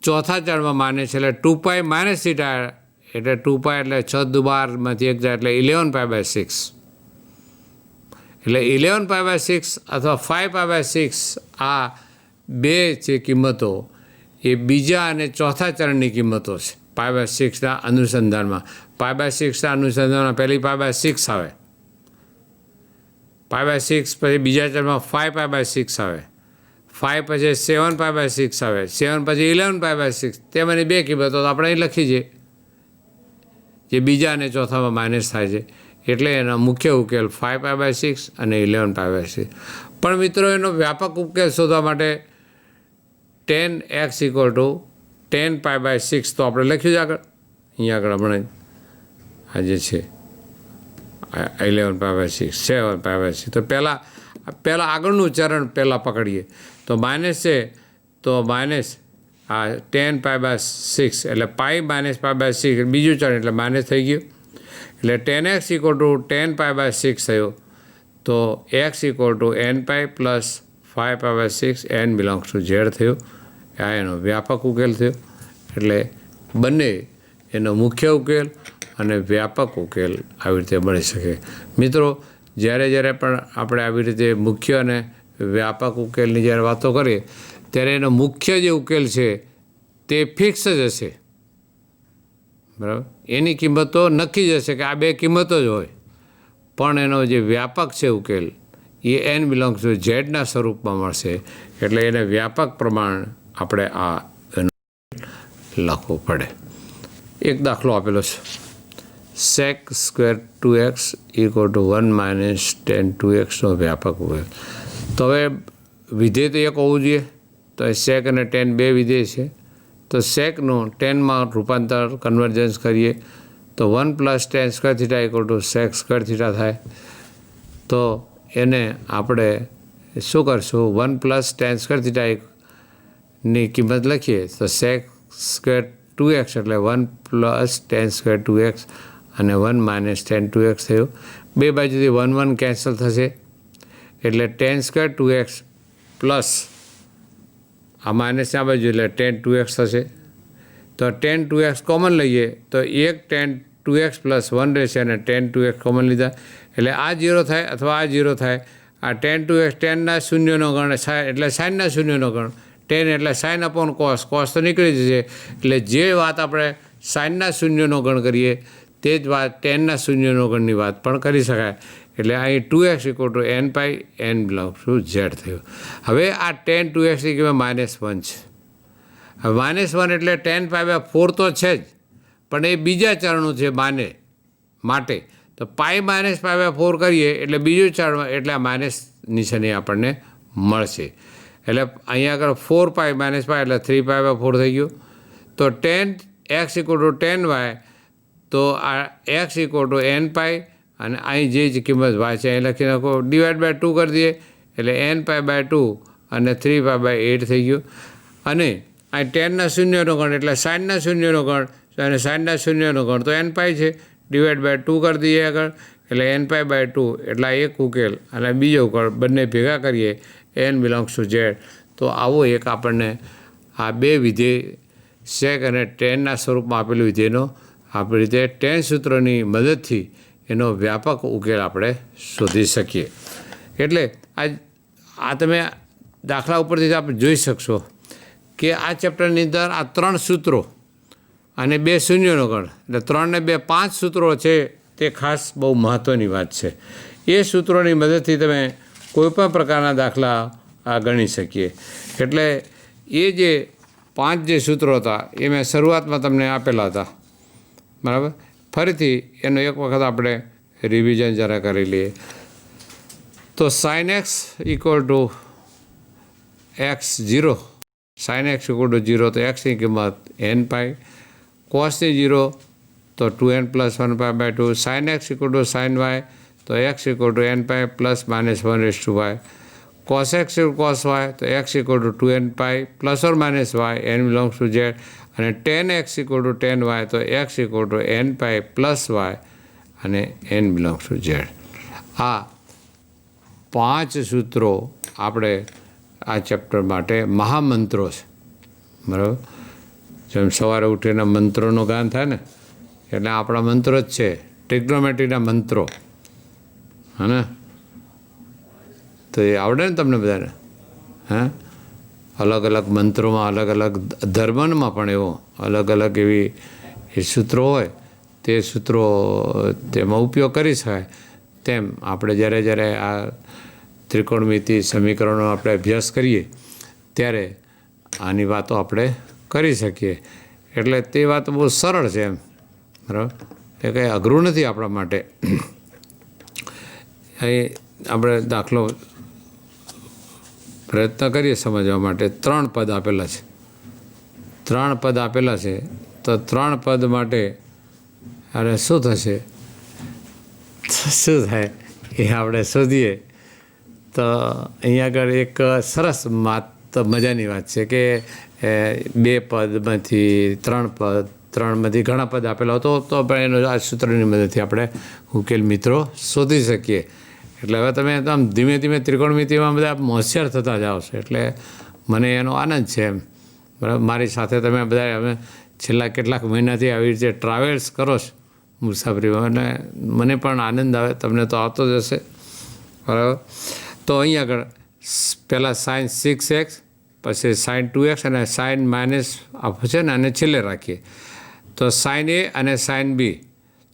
ચોથા ચરમાં માઇનસ એટલે 2π માઇનસ થીટા એટલે 2π એટલે 6 દુ 12માંથી 1 જાય એટલે 11π/6, એટલે 11π/6 અથવા 5π/6 આ બે છે કિંમતો એ બીજા અને ચોથા ચરણની કિંમતો છે. π/6ના અનુસંધાનમાં π/6ના અનુસંધાનમાં પહેલી π/6 આવે, π/6 પછી બીજા ચરણમાં 5π/6 આવે, 5 પછી 7π/6 આવે, 7 પછી 11π/6. તેમાંની બે કિંમતો તો આપણે અહીં લખી છે જે બીજા અને ચોથામાં માઇનસ થાય છે. એટલે એનો મુખ્ય ઉકેલ 5π/6 અને 11π/6. પણ મિત્રો એનો વ્યાપક ઉકેલ શોધવા માટે tan x equal to tan π/6 તો આપણે લખ્યું છે આગળ. અહીંયા આગળ હમણાં આ જે છે 11π/6 7π/6. તો પહેલાં આગળનું ચરણ પહેલાં પકડીએ. તો માઇનસ છે તો માઇનસ આ tan π/6 એટલે π-π/6 બીજું ચરણ એટલે માઇનસ થઈ ગયું. એટલે tan x equal to tan π/6 થયો. તો x equal to nπ plus 5π/6 n belongs to z થયું. આ એનો વ્યાપક ઉકેલ થયો. એટલે બંને એનો મુખ્ય ઉકેલ અને વ્યાપક ઉકેલ આવી રીતે મળી શકે. મિત્રો, જ્યારે પણ આપણે આવી રીતે મુખ્ય અને વ્યાપક ઉકેલની જ્યારે વાતો કરીએ ત્યારે એનો મુખ્ય જે ઉકેલ છે તે ફિક્સ જ હશે, બરાબર. એની કિંમતો નક્કી જ હશે કે આ બે કિંમતો જ હોય. પણ એનો જે વ્યાપક છે ઉકેલ એ n બિલોંગ્સ ટુ ઝેડના સ્વરૂપમાં મળશે. એટલે એને વ્યાપક પ્રમાણ આપણે આ લખવો પડે. એક દાખલો આપેલો છે, sec² 2x equal two 1 - tan 2xનો વ્યાપક ઉકેલ. તો હવે વિધેય તો એક હોવું જોઈએ. તો એ sec અને tan બે વિધેય છે. તો secનું tanમાં રૂપાંતર કન્વર્જન્સ કરીએ તો 1 + tan² theta equal two sec² theta થાય. તો એને આપણે શું કરશું, 1 + tan² થીટાની કિંમત લખીએ તો sec² 2x એટલે 1 + tan² 2x અને 1 - tan 2x થયું. બે બાજુથી 1 1 કેન્સલ થશે એટલે tan² 2x પ્લસ આ માઇનસ આ બાજુ એટલે tan 2x થશે. તો tan 2x કોમન લઈએ તો એક tan 2x + 1 રહેશે અને tan 2x કોમન લીધા એટલે આ 0 થાય અથવા આ 0 થાય. આ tan 2x ટેનના શૂન્યનો ગણ એટલે સાઇનના શૂન્યનો ગણ. tan એટલે sin / cos, cos તો નીકળી જશે. એટલે જે વાત આપણે સાઇનના શૂન્યનો ગણ કરીએ તે જ વાત ટેનના શૂન્યનો ગણની વાત પણ કરી શકાય. એટલે અહીં 2x equal to nπ n belongs to z થયું. હવે આ tan 2xની કિંમત -1 છે. હવે -1 એટલે tan π/4 તો છે જ, પણ એ બીજા ચરણનું છે માટે. તો π - π/4 કરીએ એટલે બીજું ચરણ એટલે આ માઇનસ નિશાની આપણને મળશે. એટલે અહીંયા આગળ 4π - π એટલે 3π/4 થઈ ગયું. તો tan x equal to tan y, તો આ x ઇક્વલ ટુ nπ અને અહીં જે કિંમત y છે અહીં લખી નાખો, /2 કરી દઈએ એટલે nπ/2 અને 3π/8 થઈ ગયું. અને અહીં ટેનના શૂન્યનો ગણ એટલે સાઇનના શૂન્યનો ગણ, અને સાઇનના શૂન્યનો ગણ તો nπ છે, /2 કરી દઈએ આગળ એટલે n π/2 એટલે આ એક ઉકેલ અને બીજો ઉકેલ બંને ભેગા કરીએ n બિલોંગ્સ ટુ ઝેડ. તો આવો એક આપણને આ બે વિધેય સેક અને ટેનના સ્વરૂપમાં આપેલું વિધેયનો આપણી રીતે ટેન સૂત્રોની મદદથી એનો વ્યાપક ઉકેલ આપણે શોધી શકીએ. એટલે આ તમે દાખલા ઉપરથી આપણે જોઈ શકશો કે આ ચેપ્ટરની અંદર આ 3 સૂત્રો અને 2 શૂન્યનો ગણ એટલે 3 ને 2 5 સૂત્રો છે. તે ખાસ બહુ મહત્ત્વની વાત છે. એ સૂત્રોની મદદથી તમે કોઈપણ પ્રકારના દાખલા ગણી શકીએ. એટલે એ જે 5 જે સૂત્રો હતા એ મેં શરૂઆતમાં તમને આપેલા હતા, બરાબર. ફરીથી એનો એક વખત આપણે રિવિઝન જરા કરી લઈએ. તો sin x equal two x0, sin x equal to 0 તો xની કિંમત n π, cosની 0 તો 2n + 1π/2, sin x equal two sin y તો x equal to n π ± 1/y, cos x equal cos y તો x equal to 2n π ± y, n belongs to z, અને tan x equal to tan y તો x equal to n π + y અને n belongs to z. આ 5 સૂત્રો આપણે આ chapter માટે મહામંત્રો છે, બરાબર. જેમ સવારે ઉઠીને મંત્રોનું ગાન થાય ને, એટલે આપણા મંત્રો જ છે, ટ્રિગ્નોમેટ્રીના મંત્રો, હે ને. તો એ આવડે ને તમને બધાને? હા, અલગ અલગ મંત્રોમાં અલગ અલગ ધર્મમાં પણ એવો અલગ અલગ એવી એ સૂત્રો હોય, તે સૂત્રો તેમાં ઉપયોગ કરી શકાય. તેમ આપણે જ્યારે આ ત્રિકોણમિતિ સમીકરણો આપણે અભ્યાસ કરીએ ત્યારે આની વાતો આપણે કરી શકીએ. એટલે તે વાત બહુ સરળ છે એમ, બરાબર. એ કંઈ અઘરું નથી આપણા માટે. અહીં આપણે દાખલો પ્રયત્ન કરીએ સમજવા માટે. 3 પદ આપેલા છે, 3 પદ આપેલા છે. તો 3 પદ માટે અરે શું થશે, શું થાય એ આપણે શોધીએ. તો અહીંયા આગળ એક સરસ મજાની વાત છે કે 2 પદમાંથી 3 પદ, 3માંથી ઘણા પદ આપેલા હતો તો આપણે એનો આ સૂત્રની મદદથી આપણે ઉકેલ મિત્રો શોધી શકીએ. એટલે હવે તમે આમ ધીમે ધીમે ત્રિકોણમિતિમાં બધા હોશિયાર થતા જાઓ છો, એટલે મને એનો આનંદ છે એમ, બરાબર. મારી સાથે તમે બધા અમે છેલ્લા કેટલાક મહિનાથી આવી રીતે ટ્રાવેલ્સ કરો છો મુસાફરીમાં, અને મને પણ આનંદ આવે, તમને તો આવતો જ હશે, બરાબર. તો અહીં આગળ પહેલાં sin 6x, પછી sin 2x અને sin આપો છે ને, અને છેલ્લે રાખીએ. તો sin a અને sin b,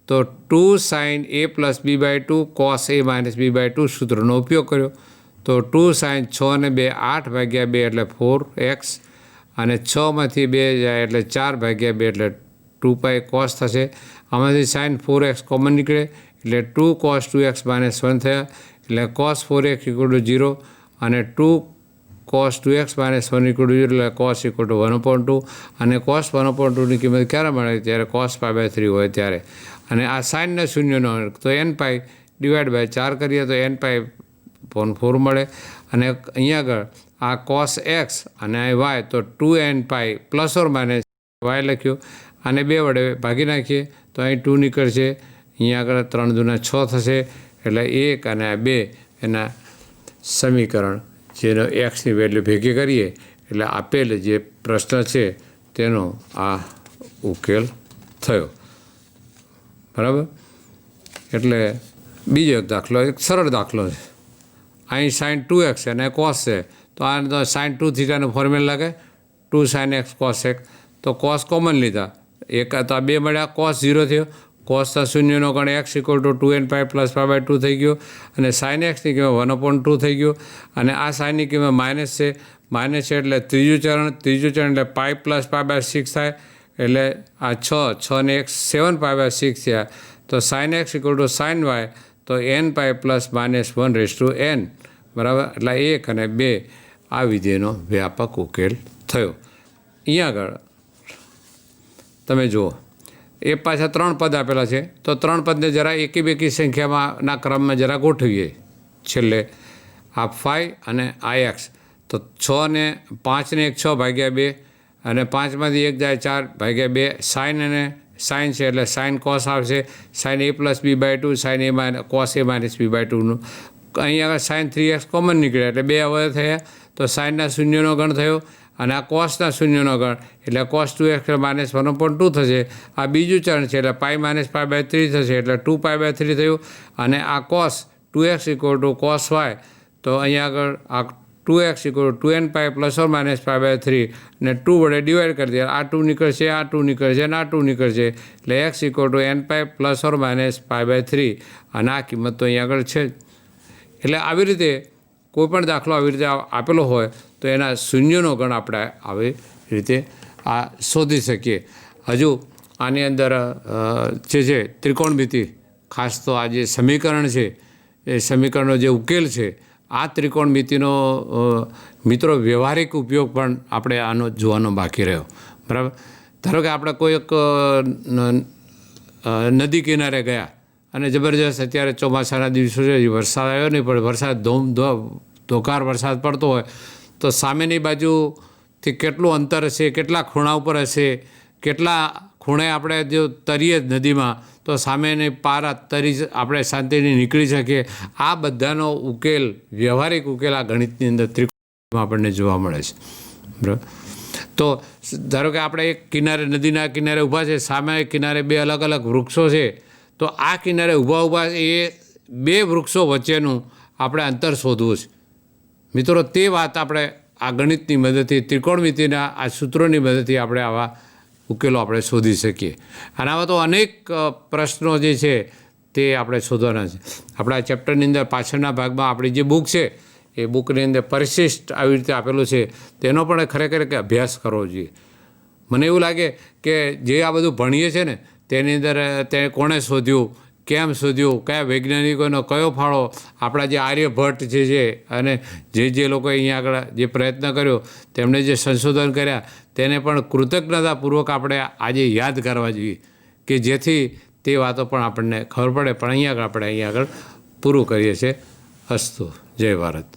તો 2 sin a + b/2 cos a - b/2 સૂત્રનો ઉપયોગ કર્યો. તો 2 sin 6 અને 2 8/2 એટલે 4x, અને 6માંથી 2 જાય એટલે 4/2 એટલે 2π cos થશે. આમાંથી sin 4x કોમન નીકળે એટલે 2 cos 2x - 1 થયા, એટલે cos 4x = 0 અને 2 cos 2x - 1 = 0 એટલે cos = 1/2, અને cos 1/2ની કિંમત ક્યારે મળે? જ્યારે cos π/3 હોય ત્યારે. અને આ સાઇનના શૂન્યનો તો n π / 4 કરીએ તો n π / 4 મળે. અને અહીંયા આગળ આ cos x અને આ y તો 2n π ± y લખ્યું, અને 2 વડે ભાગી નાખીએ તો અહીં 2 નીકળશે. અહીંયા આગળ 3 દુના 6 થશે, એટલે 1 અને 2 એના સમીકરણ, જેનો એક્સની વેલ્યુ ભેગી કરીએ એટલે આપેલ જે પ્રશ્ન છે તેનો આ ઉકેલ થયો, બરાબર. એટલે બીજો એક દાખલો, એક સરળ દાખલો છે. અહીં sin 2x અને cos છે, તો આ તો sin 2θ ફોર્મ્યુલા લાગે, 2 sin x cos x. તો cos કોમન લીધા, એક તો આ 2 મળ્યા, cos 0 થયો, cos શૂન્યનો ગણ x = 2n π + π/2 થઈ ગયો, અને sin xની કિંમત 1/2 થઈ ગયો, અને આ સાઇનની કિંમત માઇનસ છે, એટલે ત્રીજું ચરણ એટલે π + π/6 થાય, એટલે આ 6 ને 1 7π/6 થયા. તો sin x = sin y તો n π ± 1/n, બરાબર. એટલે 1 અને 2 આ વિધેયનો વ્યાપક ઉકેલ થયો. અહીંયા આગળ તમે જુઓ, એ પાછા 3 પદ આપેલા છે, તો 3 પદને જરા એકી બેકી સંખ્યામાંના ક્રમમાં જરા ગોઠવીએ. છેલ્લે આ 5 અને આ x, તો 6 ને 5 ને 1 6/2, અને 5માંથી 1 જાય 4/2, sin અને સાઇન છે એટલે સાઇન કોસ આવશે, sine a plus b by two, sine a minus cos a minus b by ટુનું. અહીંયા આગળ સાઇન 3x કોમન નીકળ્યા એટલે 2 અવયવ થયા, તો સાઇનના શૂન્યનો ગણ થયો અને આ કોસના શૂન્યનો ગણ એટલે કોસ 2x માઇનસ 1/2 થશે. આ બીજું ચરણ છે એટલે પાઈ માઇનસ પાઈ બાય 3 થશે એટલે 2 પાઈ બાય 3 થયું. અને આ cos 2x equal to cos y, તો અહીંયા આગળ આ 2x equal to 2n pi plus or minus pi by 3 ને 2 વડે ડિવાઈડ કરી દે. આ 2 નીકળશે, આ 2 નીકળશે અને આ 2 નીકળશે એટલે x equal to n pi plus or minus pi by 3 અને આ કિંમત તો અહીંયા આગળ છે જ. એટલે આવી રીતે કોઈ પણ દાખલો આવી રીતે આપેલો હોય તો એના શૂન્યનો ગણ આપણે આવી રીતે આ શોધી શકીએ. હજુ આની અંદર જે છે ત્રિકોણમિતિ, ખાસ તો આ જે સમીકરણ છે એ સમીકરણનો જે ઉકેલ છે, આ ત્રિકોણમિતિનો મિત્રો વ્યવહારિક ઉપયોગ પણ આપણે આનો જોવાનો બાકી રહ્યો. બરાબર. ધારો કે આપણે કોઈ એક નદી કિનારે ગયા અને જબરજસ્ત અત્યારે ચોમાસાના દિવસો છે, વરસાદ આવ્યો નહીં પણ વરસાદ ધોકાર વરસાદ પડતો હોય તો સામેની બાજુથી કેટલું અંતર હશે, કેટલા ખૂણા ઉપર હશે, કેટલા ખૂણે આપણે જો તરીએ નદીમાં તો સામેની પાર તરી આપણે શાંતિથી નીકળી શકીએ. આ બધાનો ઉકેલ, વ્યવહારિક ઉકેલ આ ગણિતની અંદર ત્રિકોણમાં આપણને જોવા મળે છે. બરાબર. તો ધારો કે આપણે એક કિનારે, નદીના કિનારે ઊભા છે, સામે કિનારે 2 અલગ અલગ વૃક્ષો છે, તો આ કિનારે ઊભા એ 2 વૃક્ષો વચ્ચેનું આપણે અંતર શોધવું છે. મિત્રો, તે વાત આપણે આ ગણિતની મદદથી, ત્રિકોણમિતિના આ સૂત્રોની મદદથી આપણે આવા ઉકેલો આપણે શોધી શકીએ. અને આવા તો અનેક પ્રશ્નો જે છે તે આપણે શોધવાના છે. આપણા ચેપ્ટરની અંદર પાછળના ભાગમાં આપણી જે બુક છે એ બુકની અંદર પરિશિષ્ટ આવી રીતે આપેલું છે, તેનો પણ ખરેખર કે અભ્યાસ કરવો જોઈએ. મને એવું લાગે કે જે આ બધું ભણીએ છીએ ને તેની અંદર તે કોણે શોધ્યું, કેમ શોધ્યું, કયા વૈજ્ઞાનિકોનો કયો ફાળો, આપણા જે આર્યભટ્ટ જે છે અને જે લોકોએ અહીંયા આગળ જે પ્રયત્ન કર્યો, તેમણે જે સંશોધન કર્યા તેને પણ કૃતજ્ઞતાપૂર્વક આપણે આજે યાદ કરવા જોઈએ કે જેથી તે વાતો પણ આપણને ખબર પડે. પણ આપણે અહીંયા આગળ પૂરું કરીએ છીએ. અસ્તુ. જય ભારત.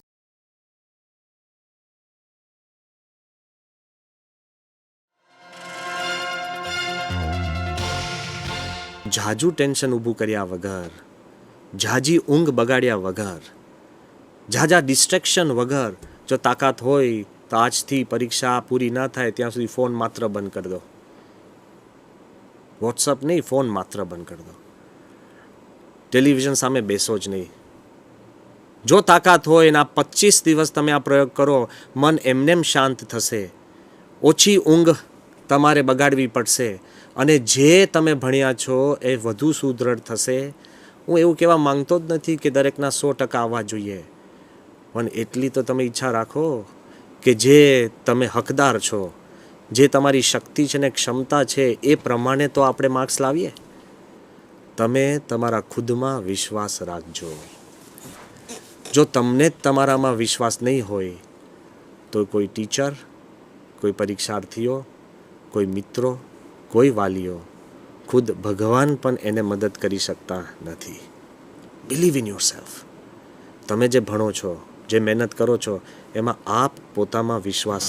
ઝાઝું ટેન્શન ઊભું કર્યા વગર, ઝાઝી ઊંઘ બગાડ્યા વગર, ઝાઝા ડિસ્ટ્રેક્શન વગર જો તાકાત હોય તો આજથી પરીક્ષા પૂરી ના થાય ત્યાં સુધી ફોન માત્ર બંધ કરી દો. વોટ્સઅપ નહીં, ફોન માત્ર બંધ કરી દો. ટેલિવિઝન સામે બેસો જ નહીં. જો તાકાત હોય એના 25 દિવસ તમે આ પ્રયોગ કરો, મન એમનેમ શાંત થશે. ઓછી ઊંઘ તમારે બગાડવી પડશે અને જે તમે ભણ્યા છો એ વધુ સુદૃઢ થશે. હું એવું કહેવા માંગતો જ નથી કે દરેકના 100% આવવા જોઈએ, પણ એટલી તો તમે ઈચ્છા રાખો કે જે તમે હકદાર છો, જે તમારી શક્તિ છે ને ક્ષમતા છે એ પ્રમાણે તો આપણે માર્ક્સ લાવીએ. તમે તમારા ખુદમાં વિશ્વાસ રાખજો. જો તમને જ તમારામાં વિશ્વાસ નહીં હોય તો કોઈ ટીચર, કોઈ પરીક્ષાર્થીઓ, કોઈ મિત્રો, કોઈ વાલીઓ, ખુદ ભગવાન પણ એને મદદ કરી શકતા નથી. Believe in your self. તમે જે ભણો છો, જે મહેનત કરો છો, એમાં આપ પોતામાં વિશ્વાસ